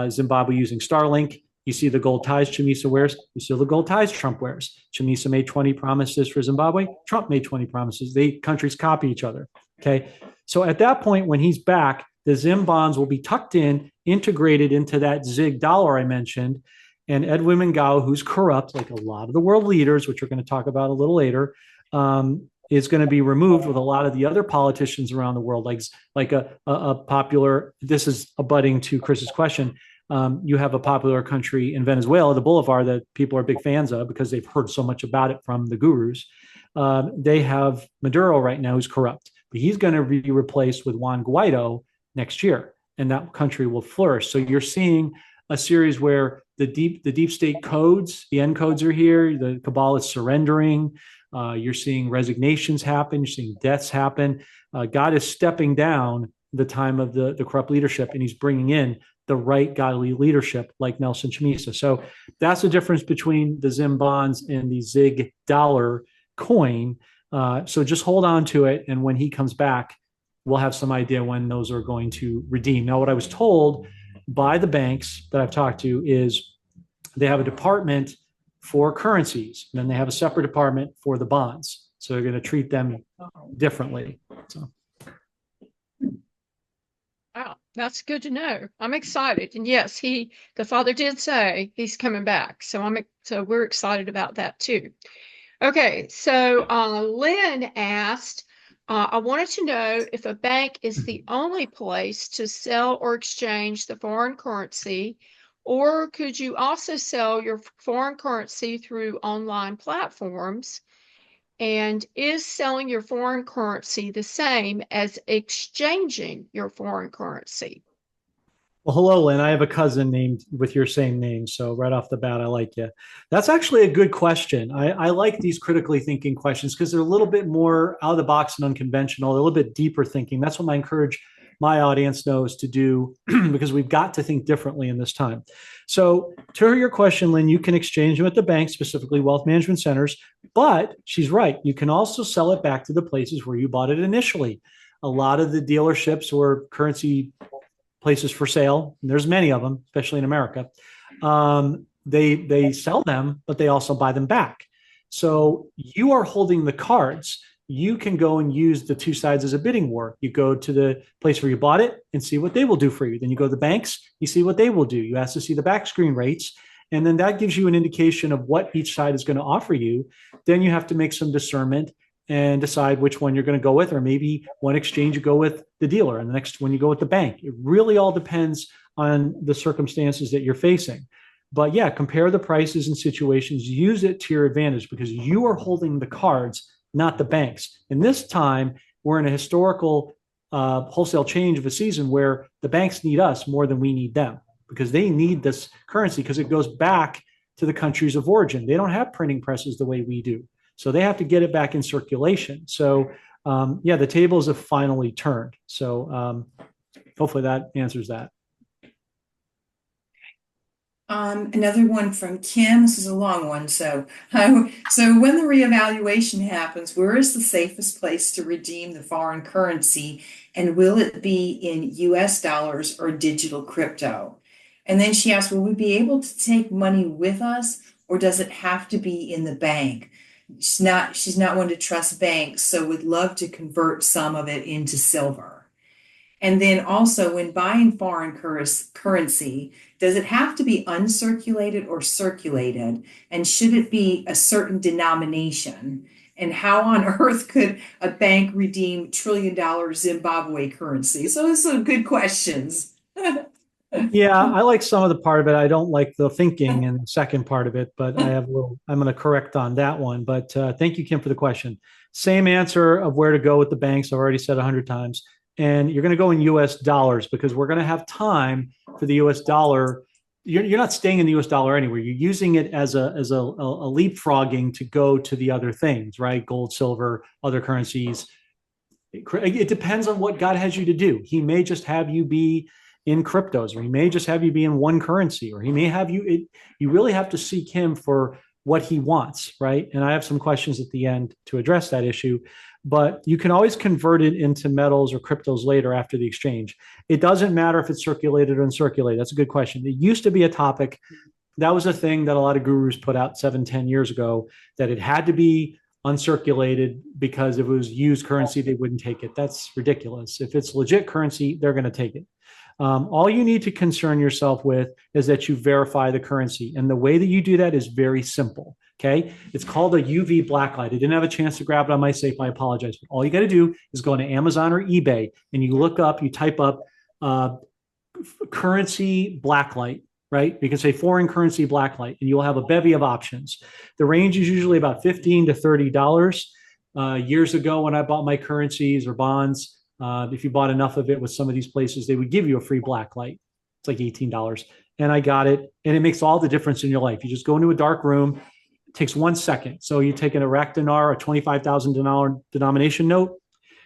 Zimbabwe using Starlink. You see the gold ties Chamisa wears. You see the gold ties Trump wears. Chamisa made 20 promises for Zimbabwe. Trump made 20 promises. Countries copy each other. Okay. So at that point, when he's back, the Zim bonds will be tucked in, integrated into that ZIG dollar I mentioned. And Edwin Mngao, who's corrupt, like a lot of the world leaders, which we're going to talk about a little later, is going to be removed with a lot of the other politicians around the world, like a popular, this is abutting to Chris's question. You have a popular country in Venezuela, the Bolivar, that people are big fans of because they've heard so much about it from the gurus. They have Maduro right now, who's corrupt, but he's going to be replaced with Juan Guaido next year, and that country will flourish. So you're seeing a series where the deep state codes, the end codes are here. The cabal is surrendering. You're seeing resignations happen. You're seeing deaths happen. God is stepping down the time of the corrupt leadership, and he's bringing in the right godly leadership like Nelson Chamisa. So that's the difference between the Zim bonds and the ZIG dollar coin. So just hold on to it. And when he comes back, we'll have some idea when those are going to redeem. Now, what I was told by the banks that I've talked to is they have a department for currencies, and then they have a separate department for the bonds. So they're going to treat them differently. So. Wow, that's good to know. I'm excited. And yes, the father did say he's coming back. So we're excited about that too. Okay, so Lynn asked, I wanted to know if a bank is the only place to sell or exchange the foreign currency, or could you also sell your foreign currency through online platforms? And is selling your foreign currency the same as exchanging your foreign currency? Well, hello, Lynn. I have a cousin named with your same name. So right off the bat, I like you. That's actually a good question. I like these critically thinking questions because they're a little bit more out of the box and unconventional, a little bit deeper thinking. That's what I encourage my audience knows to do because we've got to think differently in this time. So to your question, Lynn, you can exchange them at the bank, specifically wealth management centers, but she's right. You can also sell it back to the places where you bought it initially. A lot of the dealerships or currency places for sale, and there's many of them, especially in America, they sell them, but they also buy them back. So you are holding the cards. You can go and use the two sides as a bidding war. You go to the place where you bought it and see what they will do for you. Then you go to the banks, you see what they will do. You ask to see the back screen rates, and then that gives you an indication of what each side is going to offer you. Then you have to make some discernment and decide which one you're going to go with, or maybe one exchange you go with the dealer and the next one you go with the bank. It really all depends on the circumstances that you're facing. But yeah, compare the prices and situations, use it to your advantage because you are holding the cards, not the banks. And this time, we're in a historical wholesale change of a season where the banks need us more than we need them because they need this currency because it goes back to the countries of origin. They don't have printing presses the way we do. So they have to get it back in circulation. So yeah, the tables have finally turned. So hopefully that answers that. Another one from Kim. This is a long one. So when the reevaluation happens, where is the safest place to redeem the foreign currency? And will it be in US dollars or digital crypto? And then she asked, will we be able to take money with us or does it have to be in the bank? She's not one to trust banks, so would love to convert some of it into silver. And then also when buying foreign currency, does it have to be uncirculated or circulated? And should it be a certain denomination? And how on earth could a bank redeem trillion-dollar Zimbabwe currency? So those are good questions. Yeah, I like some of the part of it. I don't like the thinking and the second part of it, but I'm going to correct on that one. But thank you, Kim, for the question. Same answer of where to go with the banks. I've already said 100 times. And you're going to go in US dollars because we're going to have time for the US dollar. You're not staying in the US dollar anywhere. You're using it as a leapfrogging to go to the other things, right? Gold, silver, other currencies. It depends on what God has you to do. He may just have you be in cryptos, or he may just have you be in one currency, or he may have you. You really have to seek him for what he wants, right? And I have some questions at the end to address that issue, but you can always convert it into metals or cryptos later after the exchange. It doesn't matter if it's circulated or uncirculated. That's a good question. It used to be a topic. That was a thing that a lot of gurus put out 7-10 years ago, that it had to be uncirculated because if it was used currency, they wouldn't take it. That's ridiculous. If it's legit currency, they're going to take it. All you need to concern yourself with is that you verify the currency. And the way that you do that is very simple. Okay. It's called a UV blacklight. I didn't have a chance to grab it on my safe. I apologize. But all you got to do is go to Amazon or eBay and you type up currency blacklight, right? You can say foreign currency blacklight and you'll have a bevy of options. The range is usually about $15 to $30. Years ago, when I bought my currencies or bonds, if you bought enough of it with some of these places, they would give you a free black light. It's like $18. And I got it. And it makes all the difference in your life. You just go into a dark room. It takes 1 second. So you take an Iraq dinar, a $25,000 denomination note.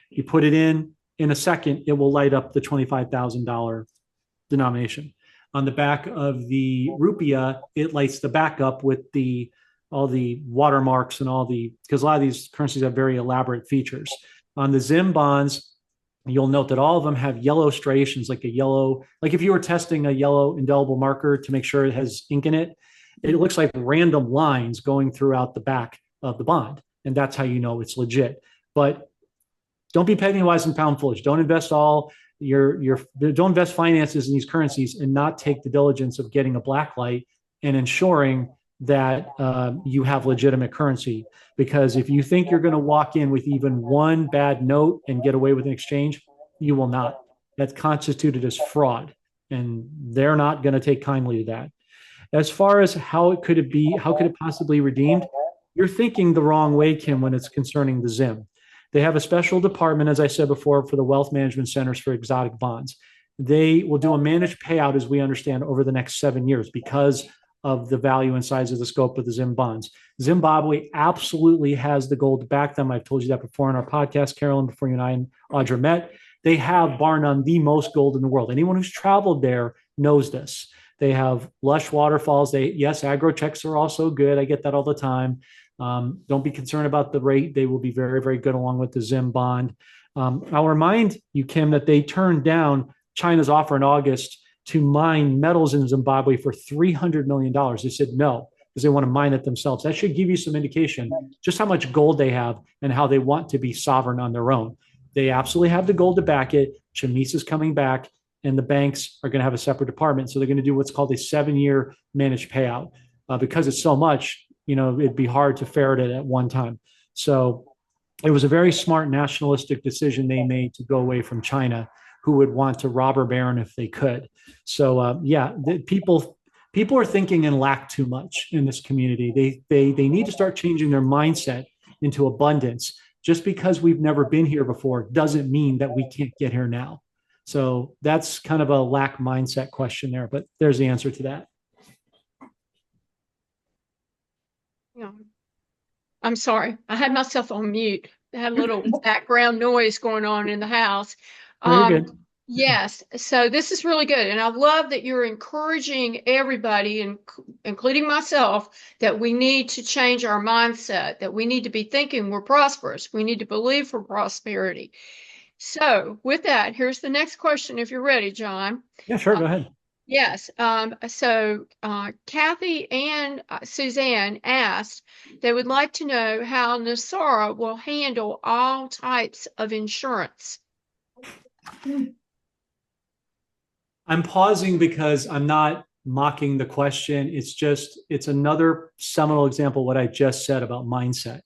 You put it in a second, it will light up the $25,000 denomination. On the back of the rupiah, it lights the back up with all the watermarks and because a lot of these currencies have very elaborate features. On the Zim bonds, you'll note that all of them have yellow striations, like if you were testing a yellow indelible marker to make sure it has ink in it, it looks like random lines going throughout the back of the bond. And that's how you know it's legit. But don't be penny wise and pound foolish. Don't invest don't invest finances in these currencies and not take the diligence of getting a black light and ensuring that you have legitimate currency. Because if you think you're going to walk in with even one bad note and get away with an exchange, you will not. That's constituted as fraud, and they're not going to take kindly to that. As far as how could it possibly redeemed? You're thinking the wrong way, Kim, when it's concerning the Zim. They have a special department, as I said before, for the wealth management centers for exotic bonds. They will do a managed payout, as we understand, over the next 7 years because of the value and size of the scope of the Zim bonds. Zimbabwe absolutely has the gold to back them. I've told you that before in our podcast, Carolyn, before you and I and Audra met. They have, bar none, the most gold in the world. Anyone who's traveled there knows this. They have lush waterfalls. Yes, agro checks are also good. I get that all the time. Don't be concerned about the rate. They will be very, very good along with the Zim bond. I'll remind you, Kim, that they turned down China's offer in August to mine metals in Zimbabwe for $300 million. They said no, because they want to mine it themselves. That should give you some indication just how much gold they have and how they want to be sovereign on their own. They absolutely have the gold to back it. Chamis is coming back, and the banks are going to have a separate department. So they're going to do what's called a 7-year managed payout. Because it's so much, it'd be hard to ferret it at one time. So it was a very smart nationalistic decision they made to go away from China, who would want to robber baron if they could. So people are thinking and lack too much in this community. They need to start changing their mindset into abundance. Just because we've never been here before doesn't mean that we can't get here now. So that's kind of a lack mindset question there, but there's the answer to that. Yeah. I'm sorry. I had myself on mute. I had a little background noise going on in the house. Very good. Yes. So this is really good. And I love that you're encouraging everybody, including myself, that we need to change our mindset, that we need to be thinking we're prosperous. We need to believe for prosperity. So with that, here's the next question, if you're ready, John. Yeah, sure. Go ahead. Yes. So Kathy and Suzanne asked, they would like to know how NESARA will handle all types of insurance. I'm pausing because I'm not mocking the question. It's another seminal example of what I just said about mindset.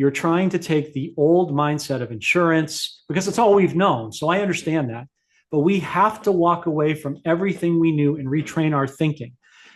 You're trying to take the old mindset of insurance because it's all we've known. So I understand that. But we have to walk away from everything we knew and retrain our thinking.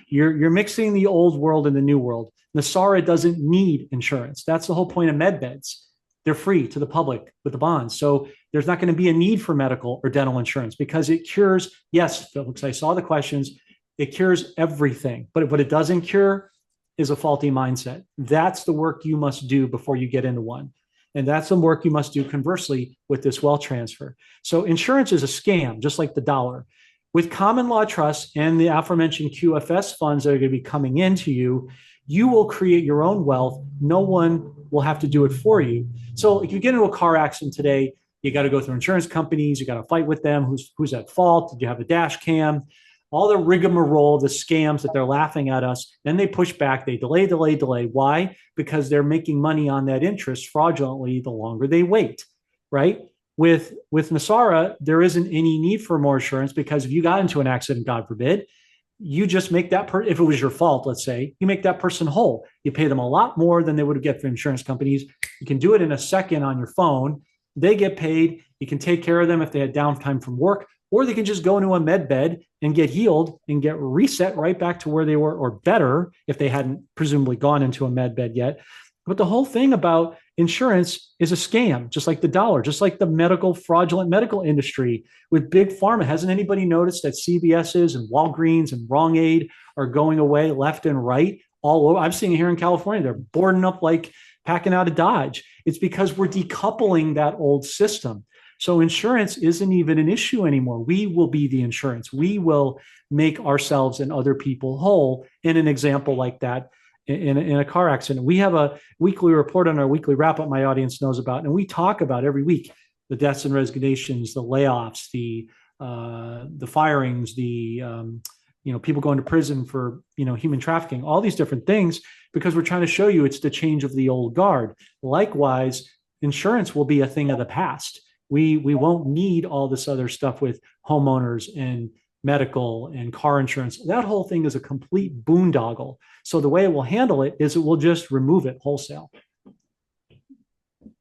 You're mixing the old world and the new world. NESARA doesn't need insurance. That's the whole point of med beds. They're free to the public with the bonds. So there's not going to be a need for medical or dental insurance because it cures, yes, folks, I saw the questions, it cures everything. But what it doesn't cure is a faulty mindset. That's the work you must do before you get into one. And that's the work you must do conversely with this wealth transfer. So insurance is a scam, just like the dollar. With common law trusts and the aforementioned QFS funds that are going to be coming into you, you will create your own wealth. No one will have to do it for you. So if you get into a car accident today, you got to go through insurance companies. You got to fight with them. Who's at fault? Did you have a dash cam? All the rigmarole, the scams that they're laughing at us. Then they push back. They delay. Why? Because they're making money on that interest fraudulently the longer they wait, right? With NESARA, there isn't any need for more insurance because if you got into an accident, God forbid, you just make that if it was your fault, let's say, you make that person whole. You pay them a lot more than they would get from insurance companies. You can do it in a second on your phone. They get paid. You can take care of them if they had downtime from work, or they can just go into a med bed and get healed and get reset right back to where they were, or better if they hadn't presumably gone into a med bed yet. But the whole thing about insurance is a scam, just like the dollar, just like the fraudulent medical industry with big pharma. Hasn't anybody noticed that CVS's and Walgreens and Wrong Aid are going away left and right all over? I'm seeing it here in California. They're boarding up like packing out of Dodge. It's because we're decoupling that old system. So insurance isn't even an issue anymore. We will be the insurance. We will make ourselves and other people whole in an example like that. In a car accident. We have a weekly report on our weekly wrap up my audience knows about, and we talk about every week the deaths and resignations, the layoffs, the firings, the people going to prison for human trafficking, all these different things, because we're trying to show you it's the change of the old guard. Likewise, insurance will be a thing of the past. We won't need all this other stuff with homeowners and medical and car insurance. That whole thing is a complete boondoggle. So the way it will handle it is it will just remove it wholesale. I'm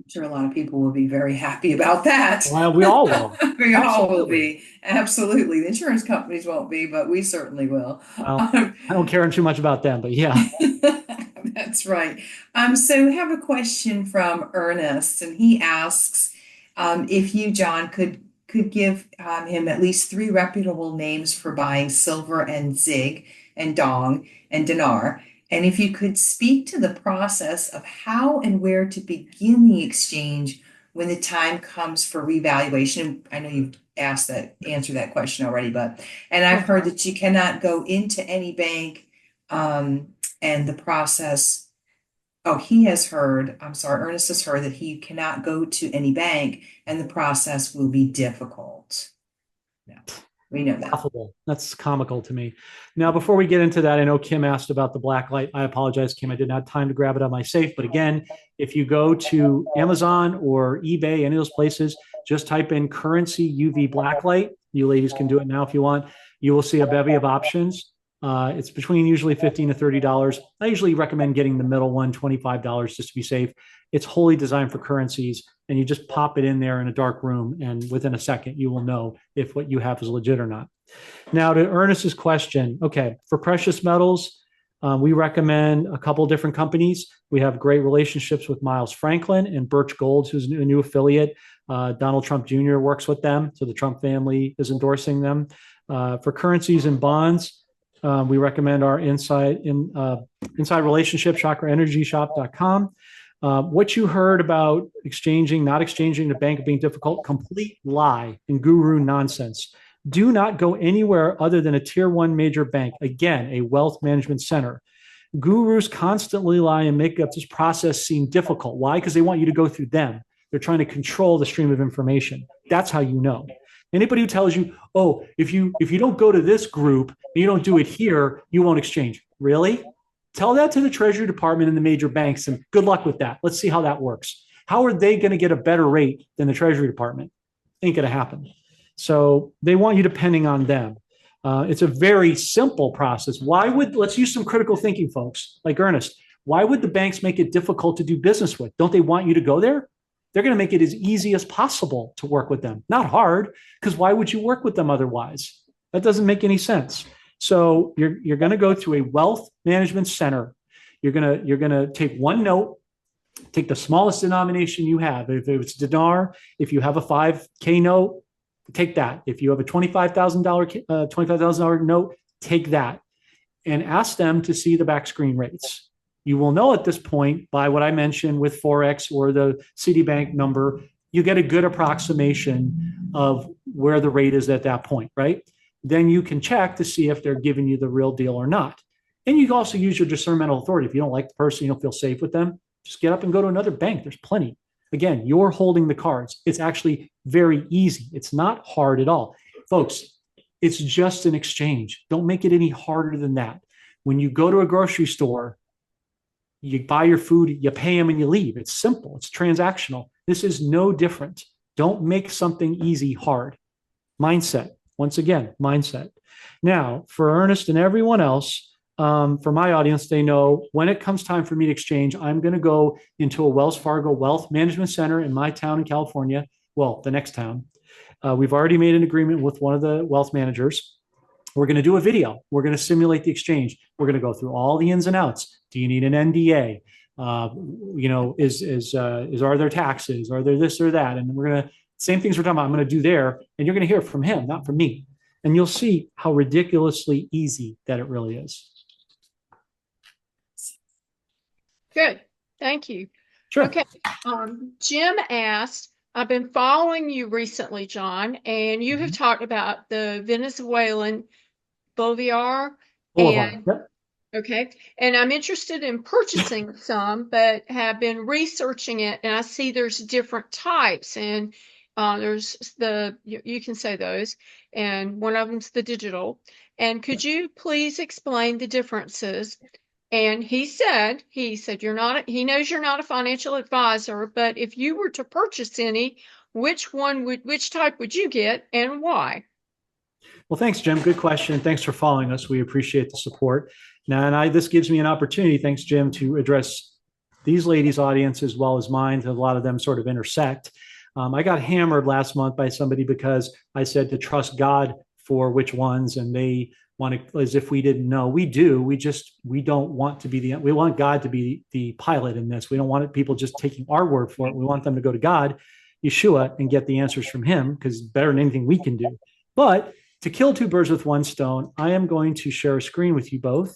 sure a lot of people will be very happy about that. Well, we all will. We all will be. Absolutely. The insurance companies won't be, but we certainly will. Well, I don't care too much about them, but yeah. That's right. So I have a question from Ernest, and he asks if you, John, could give him at least 3 reputable names for buying silver and zig and dong and dinar. And if you could speak to the process of how and where to begin the exchange when the time comes for revaluation. I know you've answered that question already, and I've heard that you cannot go into any bank and the process. Oh, Ernest has heard that he cannot go to any bank and the process will be difficult. No, we know that. Laughable. That's comical to me. Now, before we get into that, I know Kim asked about the black light. I apologize, Kim. I didn't have time to grab it on my safe. But again, if you go to Amazon or eBay, any of those places, just type in currency UV black light. You ladies can do it now if you want. You will see a bevy of options. It's between usually $15 to $30. I usually recommend getting the middle one, $25, just to be safe. It's wholly designed for currencies, and you just pop it in there in a dark room, and within a second, you will know if what you have is legit or not. Now, to Ernest's question, okay, for precious metals, we recommend a couple different companies. We have great relationships with Miles Franklin and Birch Gold, who's a new affiliate. Donald Trump Jr. works with them, so the Trump family is endorsing them. For currencies and bonds, we recommend our inside relationship, chakraenergyshop.com. What you heard about not exchanging the bank being difficult, complete lie and guru nonsense. Do not go anywhere other than a tier 1 major bank. Again, a wealth management center. Gurus constantly lie and make up this process seem difficult. Why? Because they want you to go through them. They're trying to control the stream of information. That's how you know. Anybody who tells you, oh, if you don't go to this group and you don't do it here, you won't exchange. Really? Tell that to the Treasury Department and the major banks, and good luck with that. Let's see how that works. How are they going to get a better rate than the Treasury Department? Ain't going to happen. So they want you depending on them. It's a very simple process. Let's use some critical thinking, folks, like Ernest. Why would the banks make it difficult to do business with? Don't they want you to go there? They're going to make it as easy as possible to work with them. Not hard, because why would you work with them otherwise? That doesn't make any sense. So you're going to go to a wealth management center. You're going to take one note, take the smallest denomination you have. If it's dinar, if you have a 5K note, take that. If you have a $25,000 note, take that, and ask them to see the back screen rates. You will know at this point by what I mentioned with Forex or the Citibank number, you get a good approximation of where the rate is at that point, right? Then you can check to see if they're giving you the real deal or not. And you can also use your discernmental authority. If you don't like the person, you don't feel safe with them, just get up and go to another bank. There's plenty. Again, you're holding the cards. It's actually very easy. It's not hard at all. Folks, it's just an exchange. Don't make it any harder than that. When you go to a grocery store, you buy your food, you pay them, and you leave. It's simple. It's transactional. This is no different. Don't make something easy hard. Mindset. Once again, mindset. Now, for Ernest and everyone else, for my audience, they know when it comes time for me to exchange, I'm going to go into a Wells Fargo Wealth Management Center in my town in California. Well, the next town. We've already made an agreement with one of the wealth managers. We're going to do a video. We're going to simulate the exchange. We're going to go through all the ins and outs. Do you need an NDA? Are there taxes? Are there this or that? And we're going to, same things we're talking about, I'm going to do there. And you're going to hear it from him, not from me. And you'll see how ridiculously easy that it really is. Good. Thank you. Sure. Okay. Jim asked, I've been following you recently, Jon, and you have talked about the Venezuelan Bolivar. Boulevard. Yep. Okay. And I'm interested in purchasing some, but have been researching it, and I see there's different types, and there's you can say those, and one of them's the digital. And could you please explain the differences? And he said he knows you're not a financial advisor, but if you were to purchase any, which type would you get and why? Well, thanks, Jim. Good question. Thanks for following us. We appreciate the support. Now, and this gives me an opportunity, thanks, Jim, to address these ladies' audience as well as mine. A lot of them sort of intersect. I got hammered last month by somebody because I said to trust God for which ones, and they want to, as if we didn't know. We do. We don't want to be we want God to be the pilot in this. We don't want people just taking our word for it. We want them to go to God, Yeshua, and get the answers from him, because it's better than anything we can do. But to kill two birds with one stone, I am going to share a screen with you both.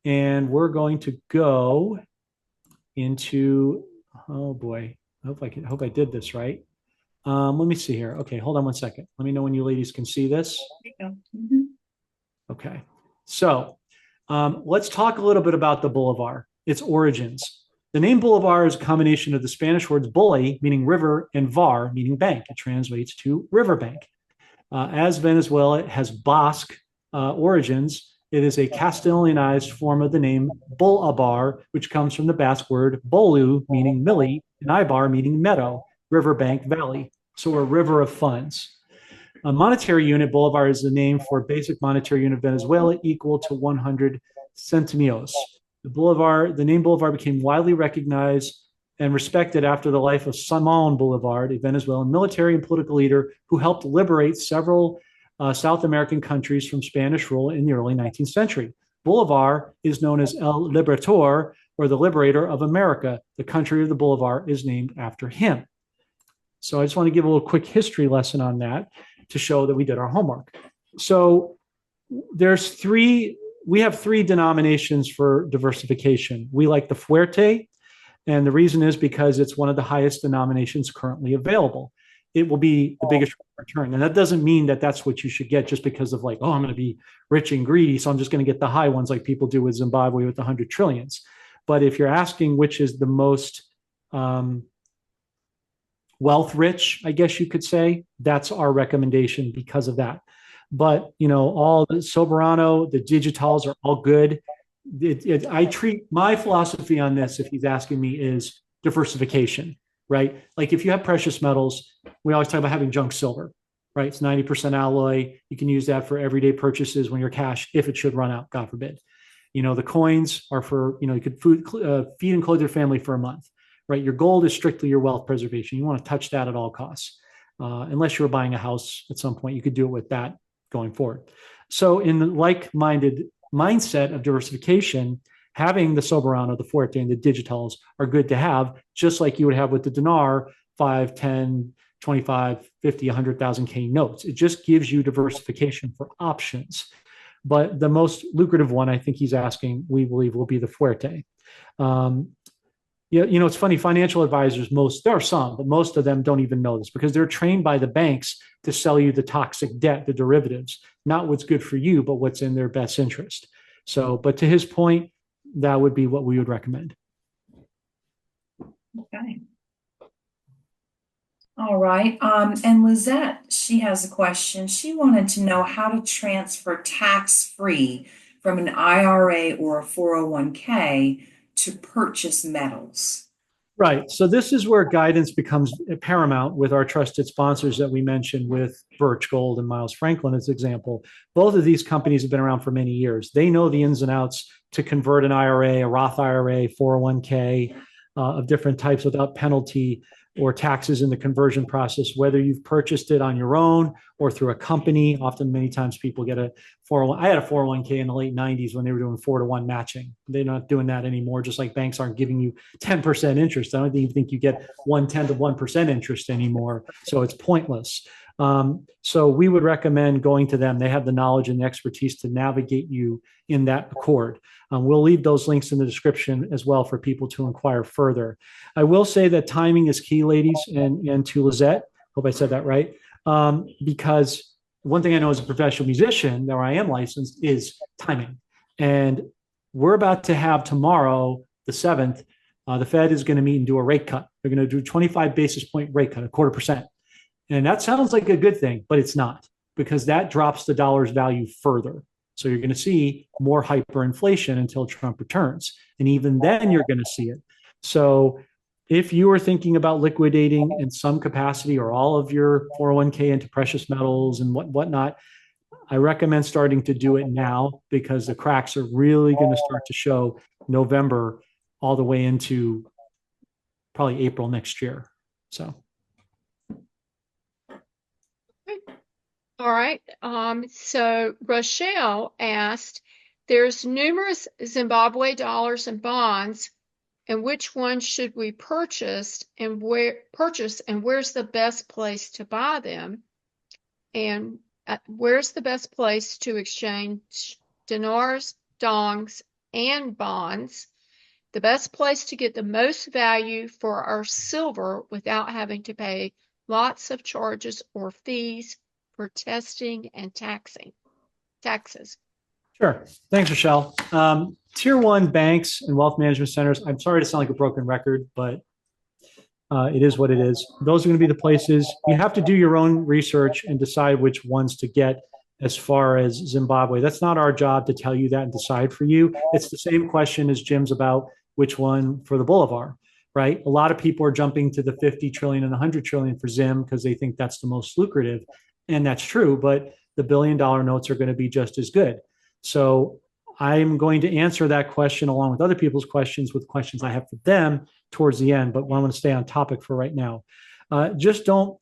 And we're going to go into, oh boy, I hope I did this right. Let me see here. Okay, hold on one second. Let me know when you ladies can see this. Mm-hmm. Okay, so let's talk a little bit about the Bolivar, its origins. The name Bolivar is a combination of the Spanish words bole, meaning river, and var, meaning bank. It translates to riverbank. As Venezuela has Basque origins, it is a Castilianized form of the name Bolivar, which comes from the Basque word bolu, meaning millie, and ibar, meaning meadow, riverbank, valley. So a river of funds. A monetary unit, Bolivar, is the name for basic monetary unit of Venezuela, equal to 100 centimos. The name Bolivar became widely recognized and respected after the life of Simón Bolivar, a Venezuelan military and political leader who helped liberate several South American countries from Spanish rule in the early 19th century. Bolivar is known as El Libertor, or the liberator of America. The country of the Bolivar is named after him. So I just want to give a little quick history lesson on that to show that we did our homework. So we have three denominations for diversification. We like the fuerte, and the reason is because it's one of the highest denominations currently available. It will be the biggest return. And that doesn't mean that that's what you should get just because of like, oh, I'm going to be rich and greedy, so I'm just going to get the high ones like people do with Zimbabwe with 100 trillions. But if you're asking which is the most wealth rich, I guess you could say, that's our recommendation because of that. But, all the Soberano, the digitals are all good. I treat my philosophy on this, if he's asking me, is diversification, right? Like if you have precious metals, we always talk about having junk silver, right? It's 90% alloy. You can use that for everyday purchases when you're cash, if it should run out, God forbid. The coins are for, you could feed and clothe your family for a month, right? Your gold is strictly your wealth preservation. You want to touch that at all costs. Unless you were buying a house at some point, you could do it with that going forward. So in the like-minded mindset of diversification, having the Soberano, the Fuerte, and the digitals are good to have, just like you would have with the dinar, 5, 10, 25, 50, 100,000 K notes. It just gives you diversification for options. But the most lucrative one, I think he's asking, we believe, will be the Fuerte. It's funny, financial advisors, there are some, but most of them don't even know this because they're trained by the banks to sell you the toxic debt, the derivatives, not what's good for you, but what's in their best interest. So, but to his point, that would be what we would recommend. Okay. All right. And Lizette, she has a question. She wanted to know how to transfer tax-free from an IRA or a 401k to purchase metals. Right. So this is where guidance becomes paramount with our trusted sponsors that we mentioned with Birch Gold and Miles Franklin as example. Both of these companies have been around for many years. They know the ins and outs to convert an IRA, a Roth IRA, 401k of different types without penalty or taxes in the conversion process, whether you've purchased it on your own or through a company. Often, many times people get a 401. I had a 401k in the late 90s when they were doing 4-to-1 matching. They're not doing that anymore, just like banks aren't giving you 10% interest. I don't even think you get 1/10 of 1% interest anymore. So it's pointless. So we would recommend going to them. They have the knowledge and the expertise to navigate you in that accord. We'll leave those links in the description as well for people to inquire further. I will say that timing is key, ladies, and to Lizette, hope I said that right, because one thing I know as a professional musician, where I am licensed, is timing. And we're about to have tomorrow, the 7th, the Fed is going to meet and do a rate cut. They're going to do a 25 basis point rate cut, 0.25%. And that sounds like a good thing, but it's not, because that drops the dollar's value further. So you're going to see more hyperinflation until Trump returns. And even then you're going to see it. So if you are thinking about liquidating in some capacity or all of your 401k into precious metals and whatnot, I recommend starting to do it now, because the cracks are really going to start to show November all the way into probably April next year. So. All right. So Rochelle asked, there's numerous Zimbabwe dollars and bonds, and which ones should we purchase and where's the best place to buy them? And where's the best place to exchange dinars, dongs, and bonds? The best place to get the most value for our silver without having to pay lots of charges or fees for testing and taxes. Sure. Thanks, Rochelle. Tier 1 banks and wealth management centers, I'm sorry to sound like a broken record, but it is what it is. Those are going to be the places. You have to do your own research and decide which ones to get as far as Zimbabwe. That's not our job to tell you that and decide for you. It's the same question as Jim's about which one for the Bolivar, right? A lot of people are jumping to the 50 trillion and 100 trillion for Zim because they think that's the most lucrative. And that's true, but the $1 billion notes are going to be just as good. So I'm going to answer that question along with other people's questions with questions I have for them towards the end, but I want to stay on topic for right now. I'm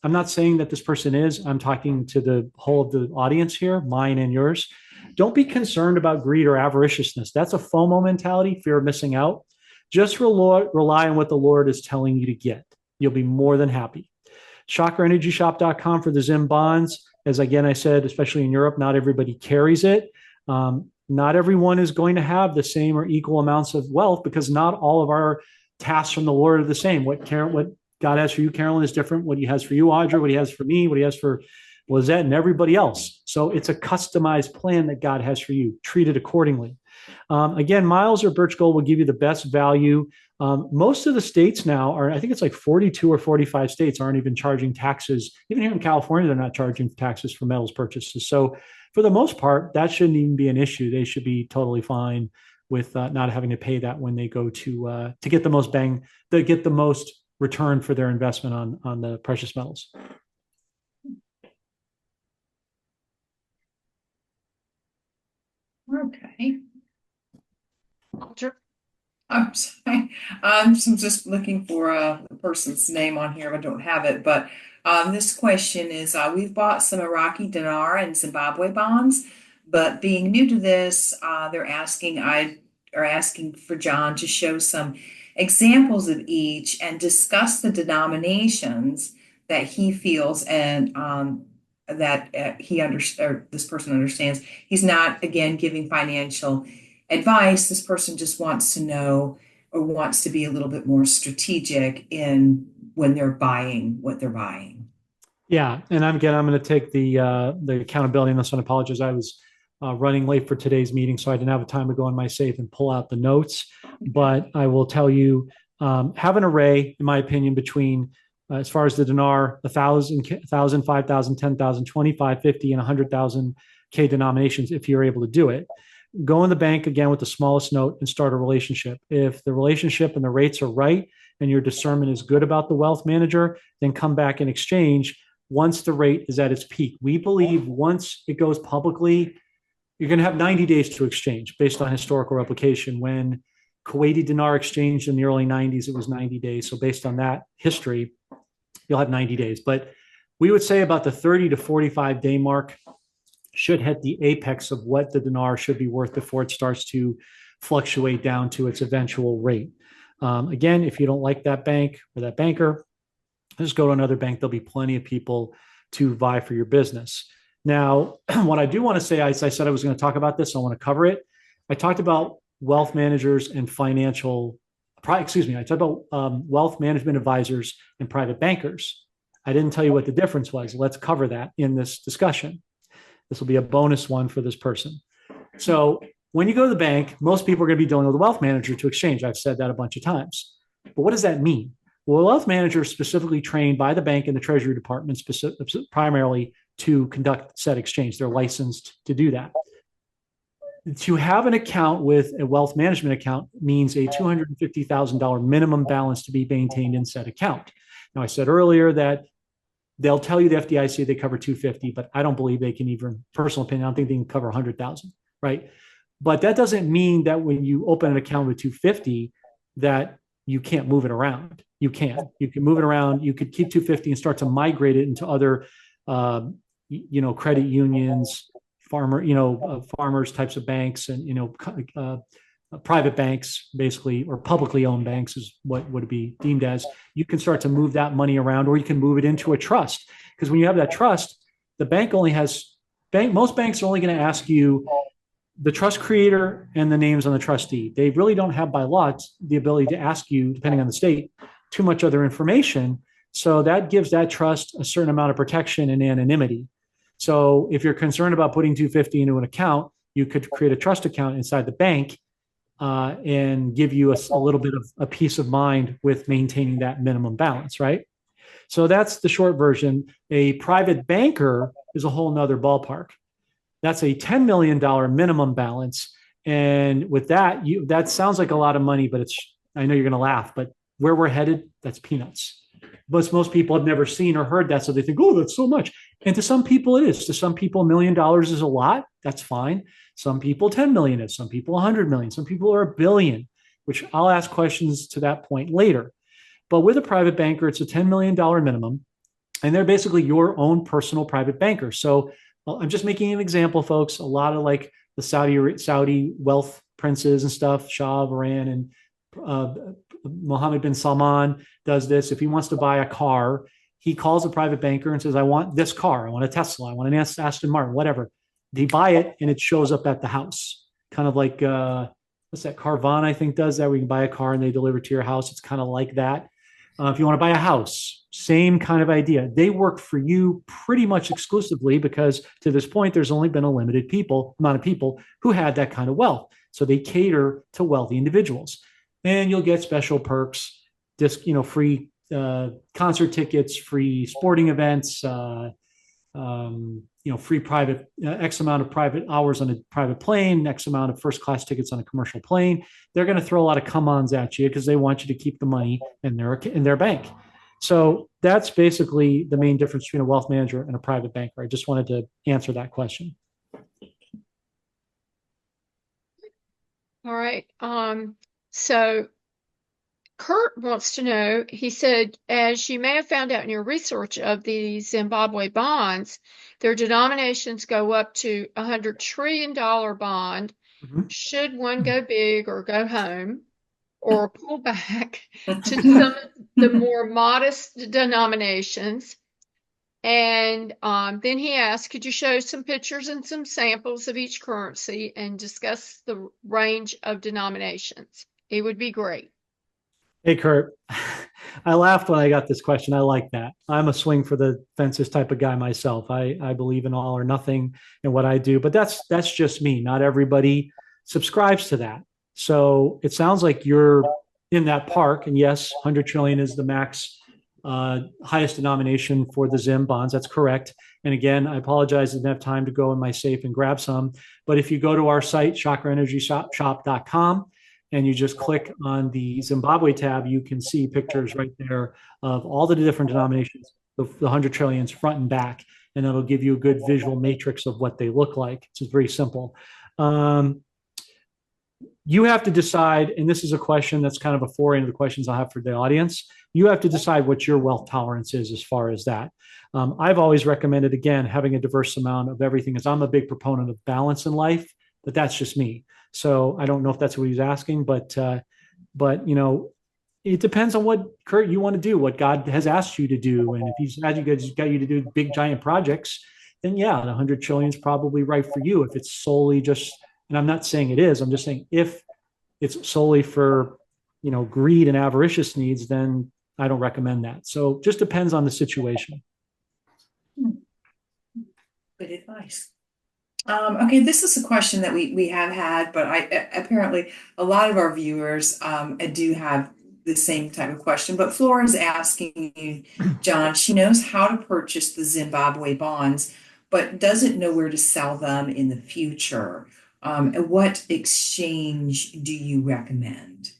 not saying that this person is, I'm talking to the whole of the audience here, mine and yours. Don't be concerned about greed or avariciousness. That's a FOMO mentality, fear of missing out. Just rely on what the Lord is telling you to get. You'll be more than happy. ShockerEnergyShop.com for the Zim bonds. As again, I said, especially in Europe, not everybody carries it. Not everyone is going to have the same or equal amounts of wealth, because not all of our tasks from the Lord are the same. What God has for you, Carolyn, is different. What he has for you, Audra, what he has for me, what he has for Lizette and everybody else. So it's a customized plan that God has for you. Treat it accordingly. Again, Miles or Birch Gold will give you the best value. Most of the states now are, I think it's like 42 or 45 states aren't even charging taxes. Even here in California, they're not charging taxes for metals purchases. So for the most part, that shouldn't even be an issue. They should be totally fine with not having to pay that when they go to get the most get the most return for their investment on the precious metals. Okay. Audra? I'm sorry. I'm just looking for the person's name on here. I don't have it, but this question is: we've bought some Iraqi dinar and Zimbabwe bonds, but being new to this, are asking for John to show some examples of each and discuss the denominations that he feels and that or this person understands. He's not again giving financial advice. This person just wants to know or wants to be a little bit more strategic in when they're buying what they're buying. Yeah, and I'm going to take the accountability on this one. Apologize, I was running late for today's meeting, so I didn't have a time to go in my safe and pull out the notes. But I will tell you, have an array, in my opinion, between as far as the dinar, 1,000, 5,000, 10,000, 25, 50, and 100,000 K denominations, if you're able to do it. Go in the bank again with the smallest note and start a relationship. If the relationship and the rates are right and your discernment is good about the wealth manager, then come back and exchange once the rate is at its peak. We believe once it goes publicly, you're going to have 90 days to exchange based on historical replication. When Kuwaiti dinar exchanged in the early 90s, it was 90 days. So based on that history, you'll have 90 days. But we would say about the 30 to 45 day mark should hit the apex of what the dinar should be worth before it starts to fluctuate down to its eventual rate. Again, if you don't like that bank or that banker, just go to another bank. There'll be plenty of people to vie for your business. Now, what I do want to say, as I said I was going to talk about this, I want to cover it. I talked about wealth managers and I talked about wealth management advisors and private bankers. I didn't tell you what the difference was. Let's cover that in this discussion. This will be a bonus one for this person. So when you go to the bank, most people are going to be dealing with a wealth manager to exchange. I've said that a bunch of times. But what does that mean? Well, a wealth manager is specifically trained by the bank and the Treasury Department primarily to conduct said exchange. They're licensed to do that. To have an account with a wealth management account means a $250,000 minimum balance to be maintained in said account. Now, I said earlier that they'll tell you the FDIC they cover 250, but I don't believe they can even, personal opinion, I don't think they can cover 100,000, right? But that doesn't mean that when you open an account with 250 that you can't move it around. You can move it around. You could keep 250 and start to migrate it into other, credit unions, farmers types of banks, and private banks, basically, or publicly owned banks is what would be deemed as. You can start to move that money around, or you can move it into a trust. Because when you have that trust, the bank most banks are only going to ask you the trust creator and the names on the trustee. They really don't have by law the ability to ask you, depending on the state, too much other information. So that gives that trust a certain amount of protection and anonymity. So if you're concerned about putting 250 into an account, you could create a trust account inside the bank and give you a little bit of a peace of mind with maintaining that minimum balance, right? So that's the short version. A private banker is a whole nother ballpark. That's a $10 million minimum balance. And with that, that sounds like a lot of money, but I know you're going to laugh, but where we're headed, that's peanuts. But most people have never seen or heard that. So they think, oh, that's so much. And to some people it is. To some people, $1 million is a lot. That's fine. Some people, 10 million is. Some people, 100 million. Some people are $1 billion, which I'll ask questions to that point later. But with a private banker, it's a $10 million minimum. And they're basically your own personal private banker. So I'm just making an example, folks. A lot of like the Saudi wealth princes and stuff, Shah of Iran and Mohammed bin Salman does this. If he wants to buy a car, he calls a private banker and says, I want this car. I want a Tesla. I want an Aston Martin, whatever. They buy it and it shows up at the house. Kind of like, what's that? Carvana, I think, does that. We can buy a car and they deliver to your house. It's kind of like that. If you want to buy a house, same kind of idea. They work for you pretty much exclusively because to this point, there's only been a limited amount of people who had that kind of wealth. So they cater to wealthy individuals. And you'll get special perks, free concert tickets, free sporting events, free private, X amount of private hours on a private plane, X amount of first class tickets on a commercial plane. They're going to throw a lot of come-ons at you because they want you to keep the money in their bank. So that's basically the main difference between a wealth manager and a private banker. I just wanted to answer that question. All right. So Kurt wants to know, he said, as you may have found out in your research of the Zimbabwe bonds, their denominations go up to $100 trillion bond. Mhm. Should one go big or go home or pull back to some of the more modest denominations? And then he asked, could you show some pictures and some samples of each currency and discuss the range of denominations? It would be great. Hey, Kurt, I laughed when I got this question. I like that. I'm a swing for the fences type of guy myself. I believe in all or nothing in what I do, but that's just me. Not everybody subscribes to that. So it sounds like you're in that park. And yes, 100 trillion is the max highest denomination for the Zim bonds. That's correct. And again, I apologize, I didn't have time to go in my safe and grab some. But if you go to our site, chakraenergyshop.com, and you just click on the Zimbabwe tab, you can see pictures right there of all the different denominations, the 100 trillions front and back, and that'll give you a good visual matrix of what they look like. It's very simple. You have to decide, and this is a question that's kind of a foray into the questions I'll have for the audience. You have to decide what your wealth tolerance is as far as that. I've always recommended, again, having a diverse amount of everything, as I'm a big proponent of balance in life, but that's just me. So I don't know if that's what he's asking, but you know, it depends on what, Kurt, you want to do, what God has asked you to do. And if he's got you to do big giant projects, then yeah, the 100 trillion is probably right for you. If it's solely just, and I'm not saying it is, I'm just saying if it's solely for, you know, greed and avaricious needs, then I don't recommend that. So just depends on the situation. Good advice. Okay, this is a question that we have had, but apparently a lot of our viewers do have the same type of question. But Flora's asking you, Jon, she knows how to purchase the Zimbabwe bonds, but doesn't know where to sell them in the future. What exchange do you recommend?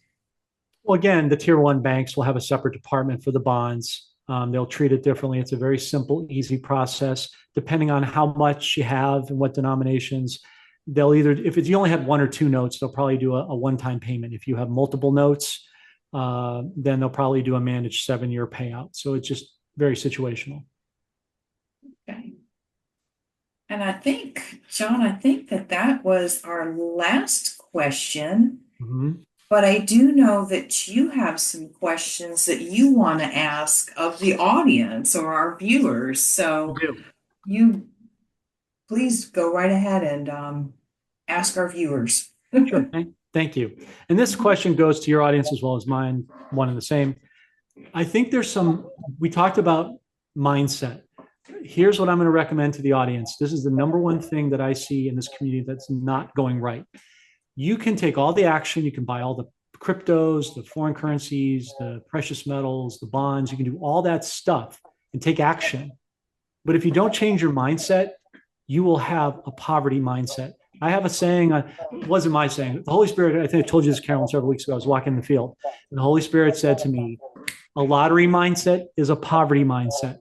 Well, again, the tier one banks will have a separate department for the bonds. They'll treat it differently. It's a very simple, easy process. Depending on how much you have and what denominations, they'll either, if you only have one or two notes, they'll probably do a one-time payment. If you have multiple notes, then they'll probably do a managed 7-year payout. So it's just very situational. Okay. And I think, Jon, that was our last question. Mm-hmm. But I do know that you have some questions that you want to ask of the audience or our viewers. So you please go right ahead and ask our viewers. Sure. Thank you. And this question goes to your audience as well as mine, one and the same. I think we talked about mindset. Here's what I'm going to recommend to the audience. This is the number one thing that I see in this community that's not going right. You can take all the action. You can buy all the cryptos, the foreign currencies, the precious metals, the bonds. You can do all that stuff and take action. But if you don't change your mindset, you will have a poverty mindset. I have a saying, it wasn't my saying. The Holy Spirit, I think I told you this, Carolyn, several weeks ago. I was walking in the field, and the Holy Spirit said to me, a lottery mindset is a poverty mindset.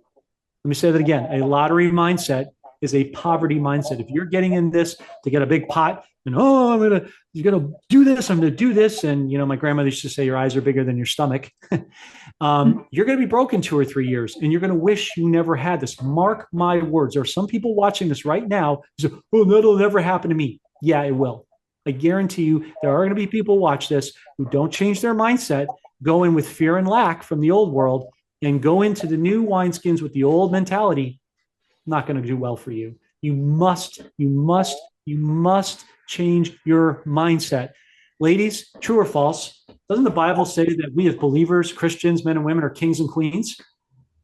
Let me say that again. A lottery mindset is a poverty mindset. If you're getting in this to get a big pot, and you're gonna do this, I'm gonna do this, and you know, my grandmother used to say your eyes are bigger than your stomach. You're gonna be broke in 2 or 3 years, and you're gonna wish you never had this. Mark my words. There are some people watching this right now who say, "Oh, that'll never happen to me." Yeah, it will. I guarantee you, there are gonna be people watch this who don't change their mindset, go in with fear and lack from the old world, and go into the new wineskins with the old mentality. Not gonna do well for you. You must change your mindset. Ladies, true or false? Doesn't the Bible say that we as believers, Christians, men and women, are kings and queens?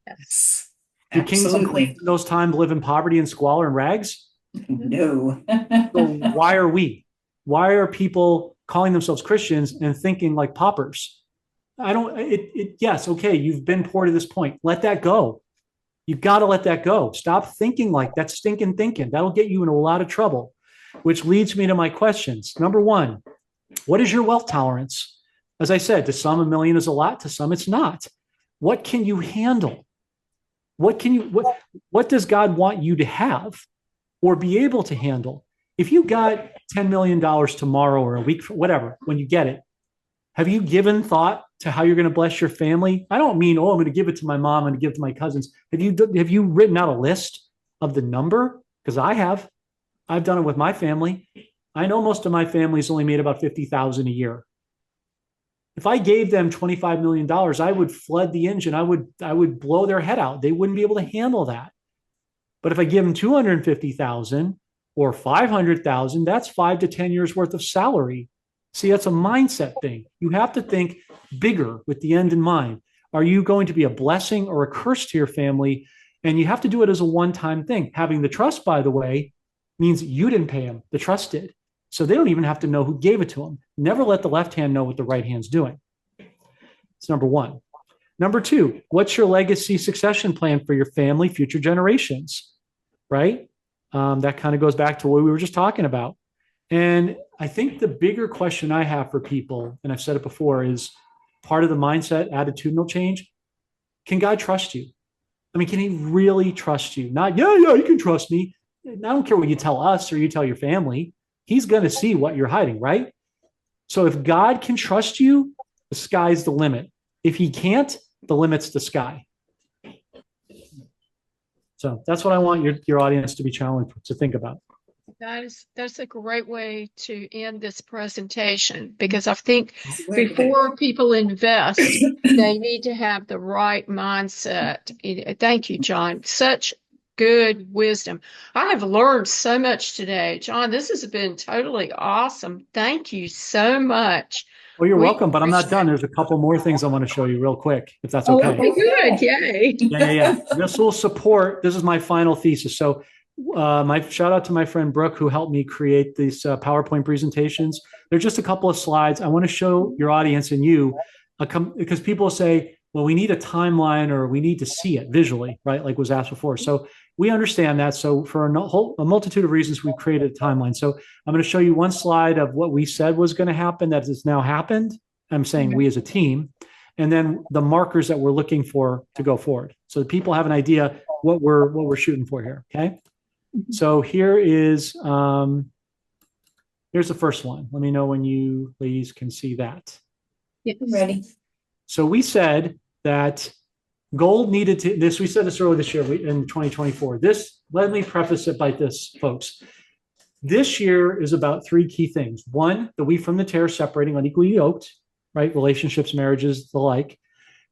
Yes, Do kings and queens in those times live in poverty and squalor and rags? No. So why are we? Why are people calling themselves Christians and thinking like paupers? Yes, okay, you've been poor to this point. Let that go. You've got to let that go. Stop thinking like that stinking thinking. That'll get you in a lot of trouble. Which leads me to my questions. Number one, what is your wealth tolerance? As I said, to some, $1 million is a lot. To some, it's not. What can you handle? What does God want you to have or be able to handle? If you got $10 million tomorrow or a week, whatever, when you get it, have you given thought to how you're going to bless your family? I don't mean, oh, I'm going to give it to my mom, I'm going to give it to my cousins. Have you written out a list of the number? Because I have. I've done it with my family. I know most of my family's only made about $50,000 a year. If I gave them $25 million, I would flood the engine. I would blow their head out. They wouldn't be able to handle that. But if I give them 250,000 or 500,000, that's 5 to 10 years worth of salary. See, that's a mindset thing. You have to think bigger with the end in mind. Are you going to be a blessing or a curse to your family? And you have to do it as a one-time thing. Having the trust, by the way, means you didn't pay them. The trust did. So they don't even have to know who gave it to them. Never let the left hand know what the right hand's doing. It's number one. Number two, what's your legacy succession plan for your family, future generations, right? That kind of goes back to what we were just talking about. And I think the bigger question I have for people, and I've said it before, is part of the mindset, attitudinal change. Can God trust you? I mean, can he really trust you? Not, yeah, you can trust me. I don't care what you tell us or you tell your family. He's going to see what you're hiding, right? So if God can trust you, the sky's the limit. If he can't, the limit's the sky. So that's what I want your audience to be challenged to think about. That's a great way to end this presentation, because I think before people invest, they need to have the right mindset. Thank you, Jon. Such good wisdom. I have learned so much today. Jon, this has been totally awesome. Thank you so much. Well, you're welcome, but I'm not done. There's a couple more things I want to show you real quick, if that's okay. Okay, good. Yay. Yeah. This will support, this is my final thesis. So my shout out to my friend Brooke, who helped me create these PowerPoint presentations. They're just a couple of slides. I want to show your audience and you, because people say, well, we need a timeline or we need to see it visually, right? Like was asked before. So we understand that. So for a multitude of reasons, we created a timeline. So I'm going to show you one slide of what we said was going to happen that has now happened. I'm saying we as a team, and then the markers that we're looking for to go forward. So people have an idea what we're shooting for here. Okay. So here is, here's the first one. Let me know when you ladies can see that. Yeah, ready. So we said that gold needed to, we said this earlier this year in 2024. Let me preface it by this, folks. This year is about three key things. One, the wheat from the tare separating, unequally yoked, right? Relationships, marriages, the like.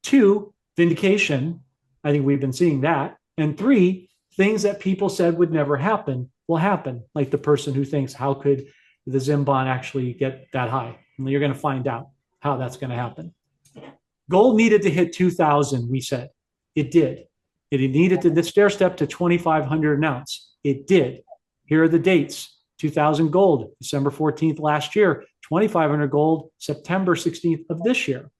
Two, vindication. I think we've been seeing that. And three, things that people said would never happen will happen. Like the person who thinks, how could the Zim bond actually get that high? And you're going to find out how that's going to happen. Gold needed to hit 2,000, we said. It did. It needed to stair step to 2,500 an ounce. It did. Here are the dates. 2,000 gold, December 14th last year. 2,500 gold, September 16th of this year.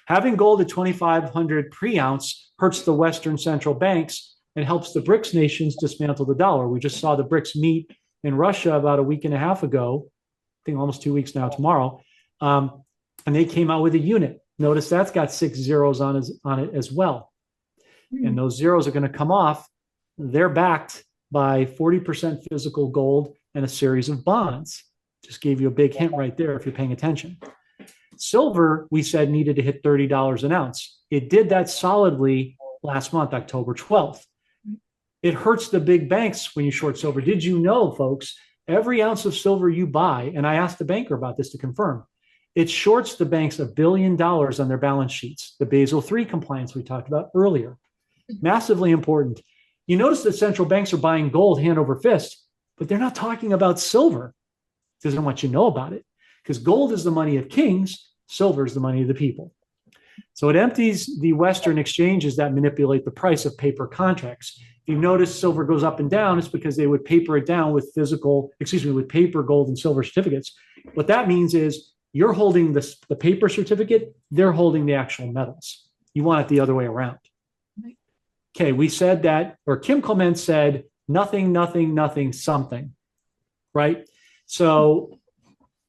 Having gold at 2,500 pre-ounce hurts the Western central banks and helps the BRICS nations dismantle the dollar. We just saw the BRICS meet in Russia about a week and a half ago, I think almost 2 weeks now tomorrow, and they came out with a unit. Notice that's got 6 zeros on it as well. And those zeros are going to come off. They're backed by 40% physical gold and a series of bonds. Just gave you a big hint right there if you're paying attention. Silver, we said, needed to hit $30 an ounce. It did that solidly last month, October 12th. It hurts the big banks when you short silver. Did you know, folks, every ounce of silver you buy, and I asked the banker about this to confirm, it shorts the banks $1 billion on their balance sheets. The Basel III compliance we talked about earlier. Massively important. You notice that central banks are buying gold hand over fist, but they're not talking about silver because they don't want you to know about it. Because gold is the money of kings, silver is the money of the people. So it empties the Western exchanges that manipulate the price of paper contracts. If you notice silver goes up and down, it's because they would paper it down with with paper, gold, and silver certificates. What that means is you're holding the paper certificate, they're holding the actual metals. You want it the other way around. Okay, we said that, or Kim Clement said, nothing, nothing, nothing, something, right? So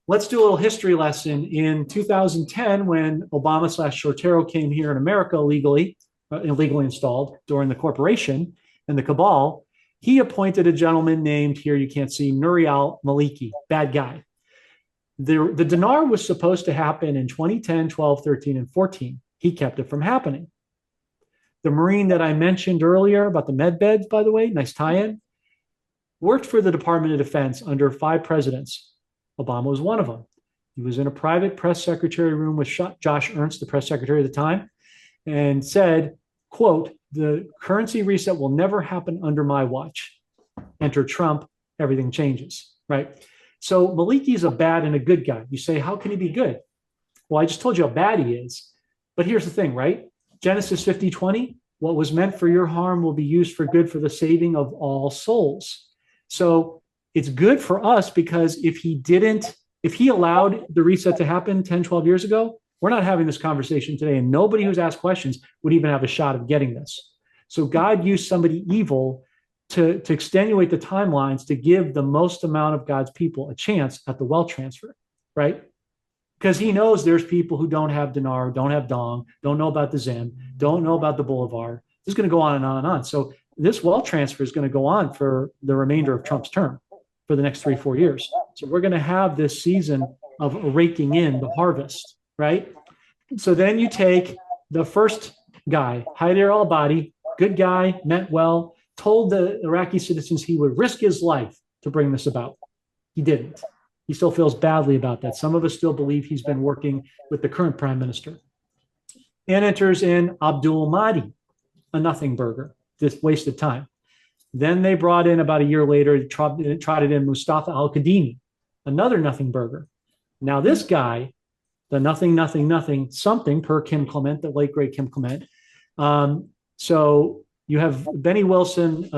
let's do a little history lesson. In 2010, when Obama/Shortero came here in America illegally installed during the corporation and the cabal, He appointed a gentleman named, here you can't see, Nouri al-Maliki, bad guy. The dinar was supposed to happen in 2010, 12, 13, and 14. He kept it from happening. The Marine that I mentioned earlier about the med beds, by the way, nice tie-in, worked for the Department of Defense under 5 presidents. Obama was one of them. He was in a private press secretary room with Josh Ernst, the press secretary at the time, and said, quote, "The currency reset will never happen under my watch." Enter Trump, everything changes, right? So Maliki is a bad and a good guy. You say, how can he be good? Well, I just told you how bad he is. But here's the thing, right? Genesis 50:20, what was meant for your harm will be used for good for the saving of all souls. So it's good for us because if he allowed the reset to happen 10, 12 years ago, we're not having this conversation today. And nobody who's asked questions would even have a shot of getting this. So God used somebody evil to extenuate the timelines to give the most amount of God's people a chance at the wealth transfer, right? Because he knows there's people who don't have dinar, don't have dong, don't know about the Zim, don't know about the Bolivar. This is going to go on and on and on. So this wealth transfer is going to go on for the remainder of Trump's term for the next 3-4 years. So we're going to have this season of raking in the harvest, right? So then you take the first guy, Haider al-Abadi, good guy, meant well, told the Iraqi citizens he would risk his life to bring this about. He didn't. He still feels badly about that. Some of us still believe he's been working with the current prime minister. And enters in Abdul Mahdi, a nothing burger, just wasted time. Then they brought in about a year later, trotted in Mustafa al-Kadhimi, another nothing burger. Now this guy, the nothing, something per Kim Clement, the late great Kim Clement. So you have Benny Wilson,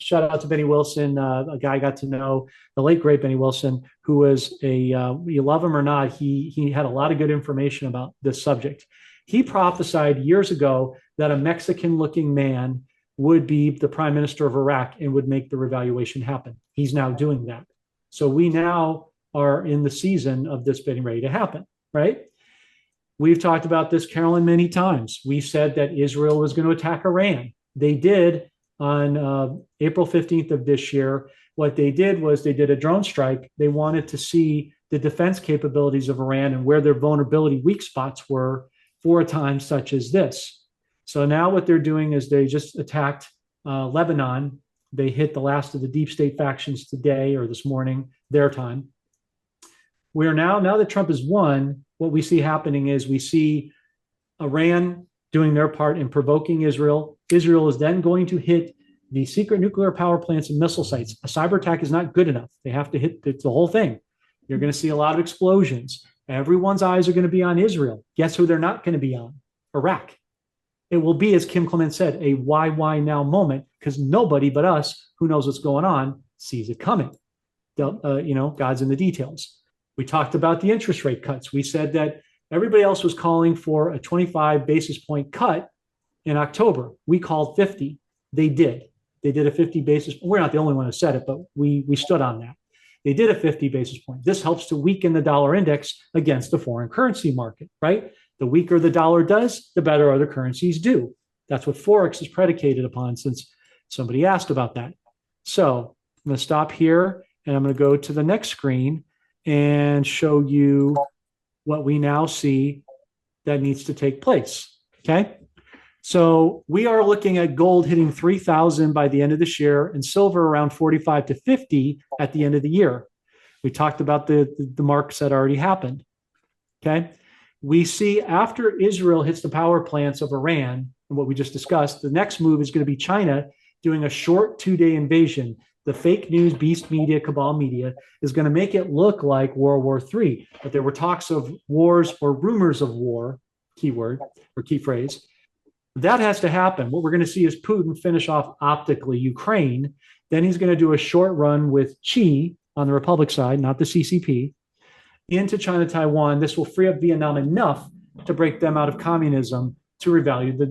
shout out to Benny Wilson, a guy I got to know, the late great Benny Wilson, who was you love him or not, he had a lot of good information about this subject. He prophesied years ago that a Mexican-looking man would be the prime minister of Iraq and would make the revaluation happen. He's now doing that. So we now are in the season of this getting ready to happen, right? We've talked about this, Carolyn, many times. We said that Israel was going to attack Iran. They did on April 15th of this year. What they did was they did a drone strike. They wanted to see the defense capabilities of Iran and where their vulnerability weak spots were for a time such as this. So now what they're doing is they just attacked Lebanon. They hit the last of the deep state factions today or this morning, their time. We are now that Trump has won, what we see happening is we see Iran doing their part in provoking Israel. Israel is then going to hit the secret nuclear power plants and missile sites. A cyber attack is not good enough. They have to hit the whole thing. You're going to see a lot of explosions. Everyone's eyes are going to be on Israel. Guess who they're not going to be on? Iraq. It will be, as Kim Clement said, a why now moment because nobody but us who knows what's going on sees it coming. God's in the details. We talked about the interest rate cuts. We said that everybody else was calling for a 25 basis point cut in October. We called 50. They did. They did a 50 basis point. We're not the only one who said it, but we stood on that. They did a 50 basis point. This helps to weaken the dollar index against the foreign currency market, right? The weaker the dollar does, the better other currencies do. That's what Forex is predicated upon, since somebody asked about that. So I'm going to stop here and I'm going to go to the next screen and show you what we now see that needs to take place. Okay. So we are looking at gold hitting 3,000 by the end of this year and silver around 45 to 50 at the end of the year. We talked about the marks that already happened. Okay. We see after Israel hits the power plants of Iran, and what we just discussed, the next move is going to be China doing a short 2-day invasion. The fake news beast media, cabal media, is going to make it look like World War III. But there were talks of wars or rumors of war, keyword or key phrase. That has to happen. What we're going to see is Putin finish off optically Ukraine. Then he's going to do a short run with Xi on the Republic side, not the CCP, into China, Taiwan. This will free up Vietnam enough to break them out of communism to reinstate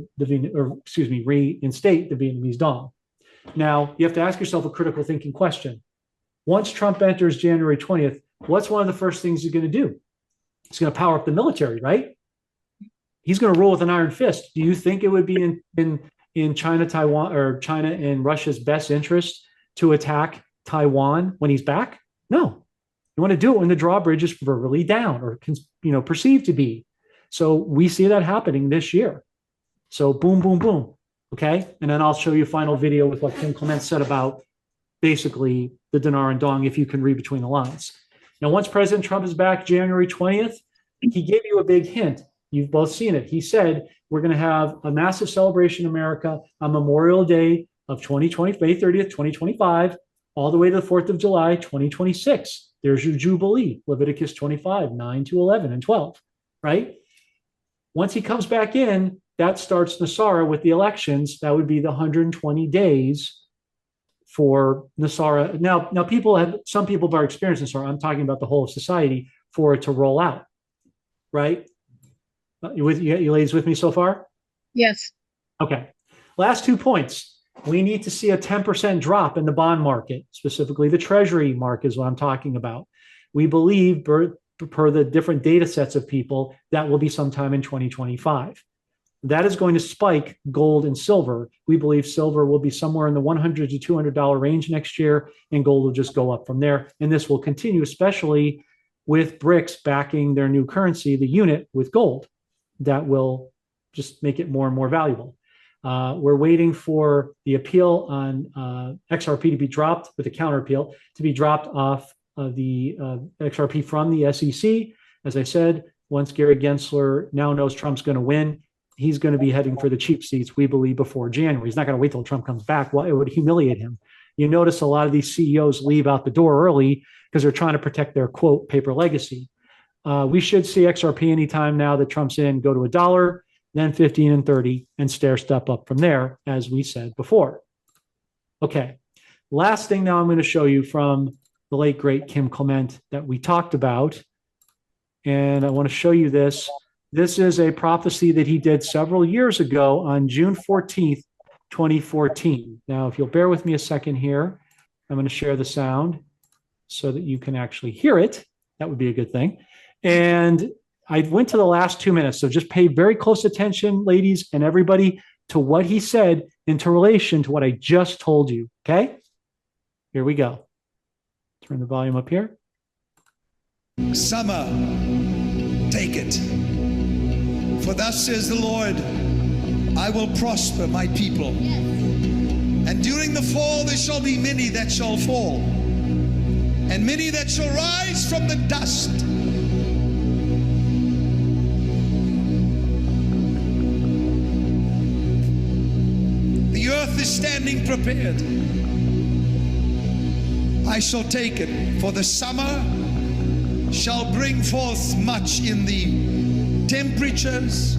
the Vietnamese dong. Now, you have to ask yourself a critical thinking question. Once Trump enters January 20th, what's one of the first things he's going to do? He's going to power up the military, right? He's going to rule with an iron fist. Do you think it would be in China, Taiwan, or China and Russia's best interest to attack Taiwan when he's back? No. You want to do it when the drawbridge is verbally down or perceived to be. So we see that happening this year. So boom, boom, boom. Okay. And then I'll show you a final video with what Kim Clement said about basically the dinar and dong, if you can read between the lines. Now, once President Trump is back January 20th, he gave you a big hint. You've both seen it. He said, we're going to have a massive celebration in America on Memorial Day of 2020, May 30th, 2025, all the way to the 4th of July, 2026. There's your Jubilee, Leviticus 25, 9 to 11 and 12, right? Once he comes back in, that starts Nasara with the elections. That would be the 120 days for Nasara. Now some people have experienced Nasara. I'm talking about the whole of society for it to roll out, right? You ladies with me so far? Yes. Okay. Last 2 points. We need to see a 10% drop in the bond market, specifically the treasury market is what I'm talking about. We believe, per the different data sets of people, that will be sometime in 2025. That is going to spike gold and silver. We believe silver will be somewhere in the $100 to $200 range next year, and gold will just go up from there. And this will continue, especially with BRICS backing their new currency, the unit, with gold. That will just make it more and more valuable. We're waiting for the appeal on XRP to be dropped, with a counter appeal to be dropped off the XRP from the SEC. As I said, once Gary Gensler now knows Trump's going to win, he's going to be heading for the cheap seats, we believe, before January. He's not going to wait till Trump comes back. Well, it would humiliate him. You notice a lot of these CEOs leave out the door early because they're trying to protect their, quote, paper legacy. We should see XRP anytime now that Trump's in go to $1, then 15 and 30, and stair step up from there, as we said before. Okay, last thing now I'm going to show you from the late, great Kim Clement that we talked about. And I want to show you this. This is a prophecy that he did several years ago on June 14th, 2014. Now, if you'll bear with me a second here, I'm going to share the sound so that you can actually hear it. That would be a good thing. And I went to the last 2 minutes, so just pay very close attention, ladies and everybody, to what he said into relation to what I just told you, okay? Here we go. Turn the volume up here. Summer, take it. For thus says the Lord, I will prosper my people. And during the fall there shall be many that shall fall, and many that shall rise from the dust. The earth is standing prepared. I shall take it, for the summer shall bring forth much in the temperatures.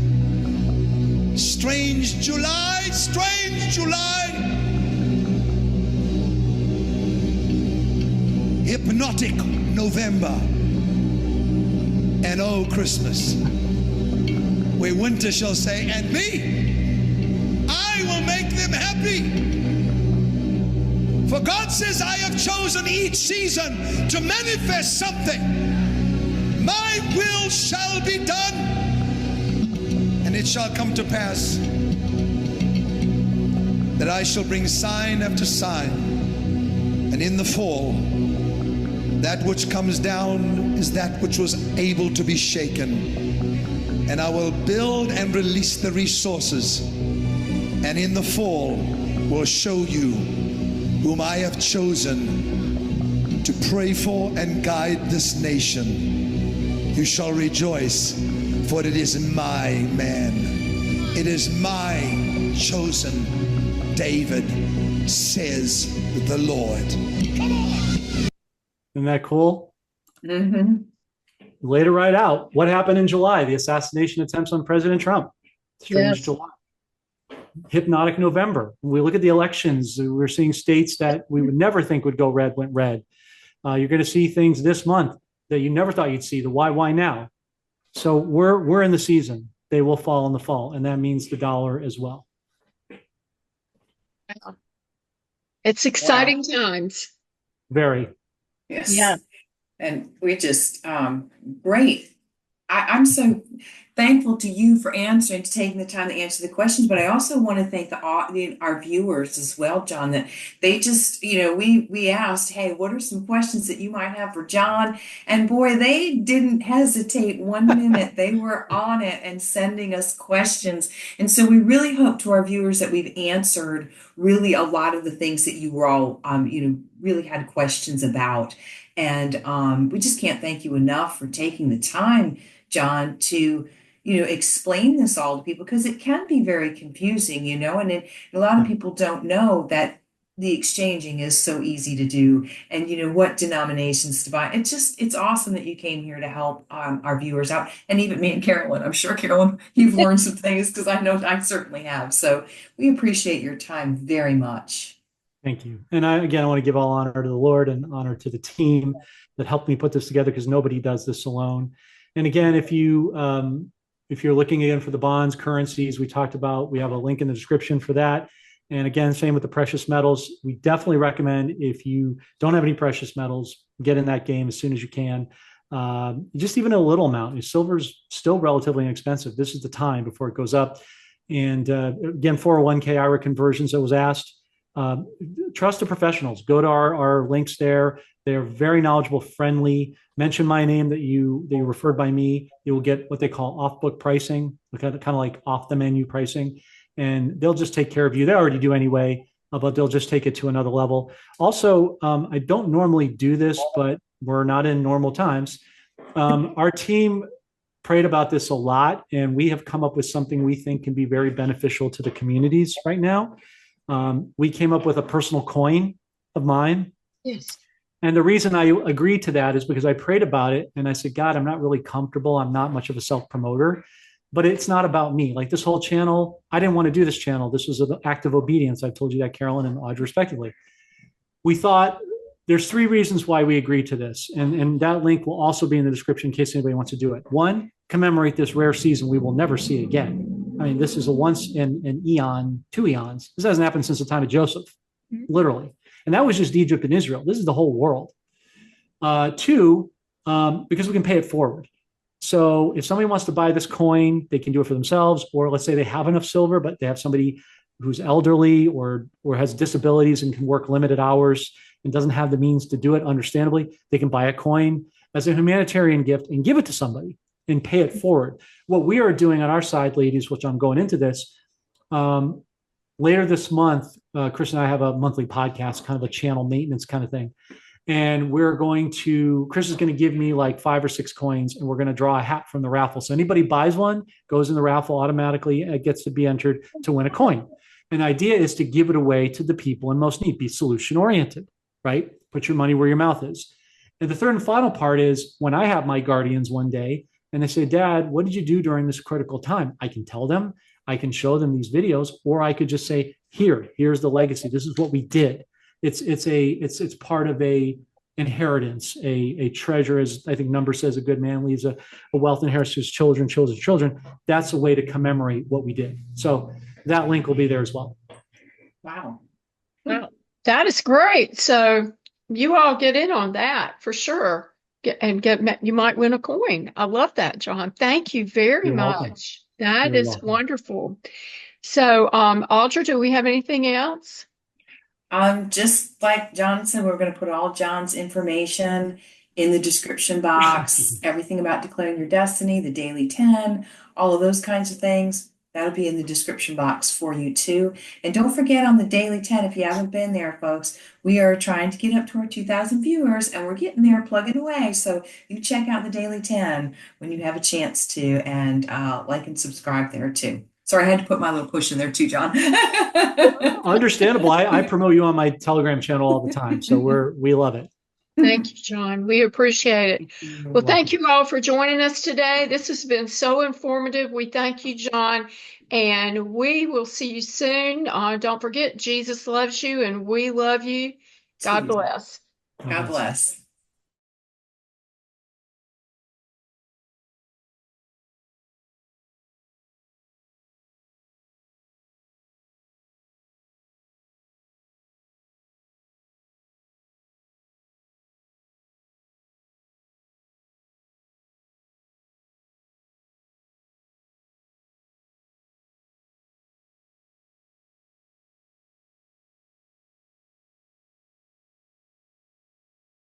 Strange July, hypnotic November, and oh, Christmas, where winter shall say, and me, I will make them happy. For God says, I have chosen each season to manifest something. My will shall be done, and it shall come to pass that I shall bring sign after sign, and in the fall, that which comes down is that which was able to be shaken, and I will build and release the resources, and in the fall will show you whom I have chosen to pray for and guide this nation. You shall rejoice, for it is my man. It is my chosen David, says the Lord. Come on. Isn't that cool? Mm-hmm. Laid it right out. What happened in July? The assassination attempts on President Trump. Strange Yes. July. Hypnotic November. When we look at the elections, we're seeing states that we would never think would go red went red. You're going to see things this month that you never thought you'd see. The why now? So we're in the season. They will fall in the fall, and that means the dollar as well. It's exciting times. Very. Yes. Yeah. And we just, great I'm so thankful to you for answering, to taking the time to answer the questions, but I also want to thank our viewers as well, John, that they just, we asked, hey, what are some questions that you might have for John? And boy, they didn't hesitate 1 minute. They were on it and sending us questions. And so we really hope to our viewers that we've answered really a lot of the things that you were all, really had questions about. And we just can't thank you enough for taking the time, John, to explain this all to people, because it can be very confusing, a lot of people don't know that the exchanging is so easy to do, and what denominations to buy. It's awesome that you came here to help our viewers out, and even me and Carolyn. I'm sure, Carolyn, you've learned some things, because I know I certainly have. So we appreciate your time very much. Thank you. And I want to give all honor to the Lord and honor to the team that helped me put this together, because nobody does this alone. And again, if you're looking again for the bonds, currencies we talked about, we have a link in the description for that. And again, same with the precious metals. We definitely recommend, if you don't have any precious metals, get in that game as soon as you can. Just even a little amount. Silver's still relatively inexpensive. This is the time before it goes up. And again, 401k IRA conversions that was asked. Trust the professionals. Go to our links there. They're very knowledgeable, friendly. Mention my name that you referred by me. You will get what they call off-book pricing, kind of like off-the-menu pricing, and they'll just take care of you. They already do anyway, but they'll just take it to another level. Also, I don't normally do this, but we're not in normal times. Our team prayed about this a lot, and we have come up with something we think can be very beneficial to the communities right now. We came up with a personal coin of mine. Yes. And the reason I agreed to that is because I prayed about it and I said, God, I'm not really comfortable. I'm not much of a self-promoter, but it's not about me. Like this whole channel, I didn't want to do this channel. This was an act of obedience. I've told you that, Carolyn and Audra, respectively. We thought there's 3 reasons why we agreed to this. And that link will also be in the description in case anybody wants to do it. 1, commemorate this rare season we will never see again. I mean, this is a once in an eon, 2 eons. This hasn't happened since the time of Joseph, literally. And that was just Egypt and Israel. This is the whole world. 2, because we can pay it forward. So if somebody wants to buy this coin, they can do it for themselves. Or let's say they have enough silver, but they have somebody who's elderly or has disabilities and can work limited hours and doesn't have the means to do it, understandably, they can buy a coin as a humanitarian gift and give it to somebody and pay it forward. What we are doing on our side, ladies, which I'm going into this, later this month, Chris and I have a monthly podcast, kind of a channel maintenance kind of thing. And Chris is going to give me like 5 or 6 coins, and we're going to draw a hat from the raffle. So anybody buys one, goes in the raffle automatically, and it gets to be entered to win a coin. And the idea is to give it away to the people in most need, be solution oriented, right? Put your money where your mouth is. And the third and final part is when I have my guardians one day and they say, Dad, what did you do during this critical time? I can tell them, I can show them these videos, or I could just say, here's the legacy. This is what we did. It's part of a inheritance, a treasure, as I think Number says, a good man leaves a wealth inheritance to his children. That's a way to commemorate what we did. So that link will be there as well. Wow. Well, that is great. So you all get in on that for sure. You might win a coin. I love that, John. Thank you very You're much. welcome. That You're is welcome. wonderful. So, Audra, do we have anything else? Just like John said, we're going to put all John's information in the description box, everything about declaring your destiny, the daily 10, all of those kinds of things. That'll be in the description box for you too. And don't forget, on the daily 10, if you haven't been there, folks, we are trying to get up to our 2,000 viewers, and we're getting there, plugging away. So you check out the daily 10 when you have a chance to, and like and subscribe there too. Sorry, I had to put my little push in there too, John. Understandable. I promote you on my Telegram channel all the time. So we love it. Thank you, John. We appreciate it. Well, thank you all for joining us today. This has been so informative. We thank you, John, and we will see you soon. Don't forget, Jesus loves you and we love you. God bless. God bless.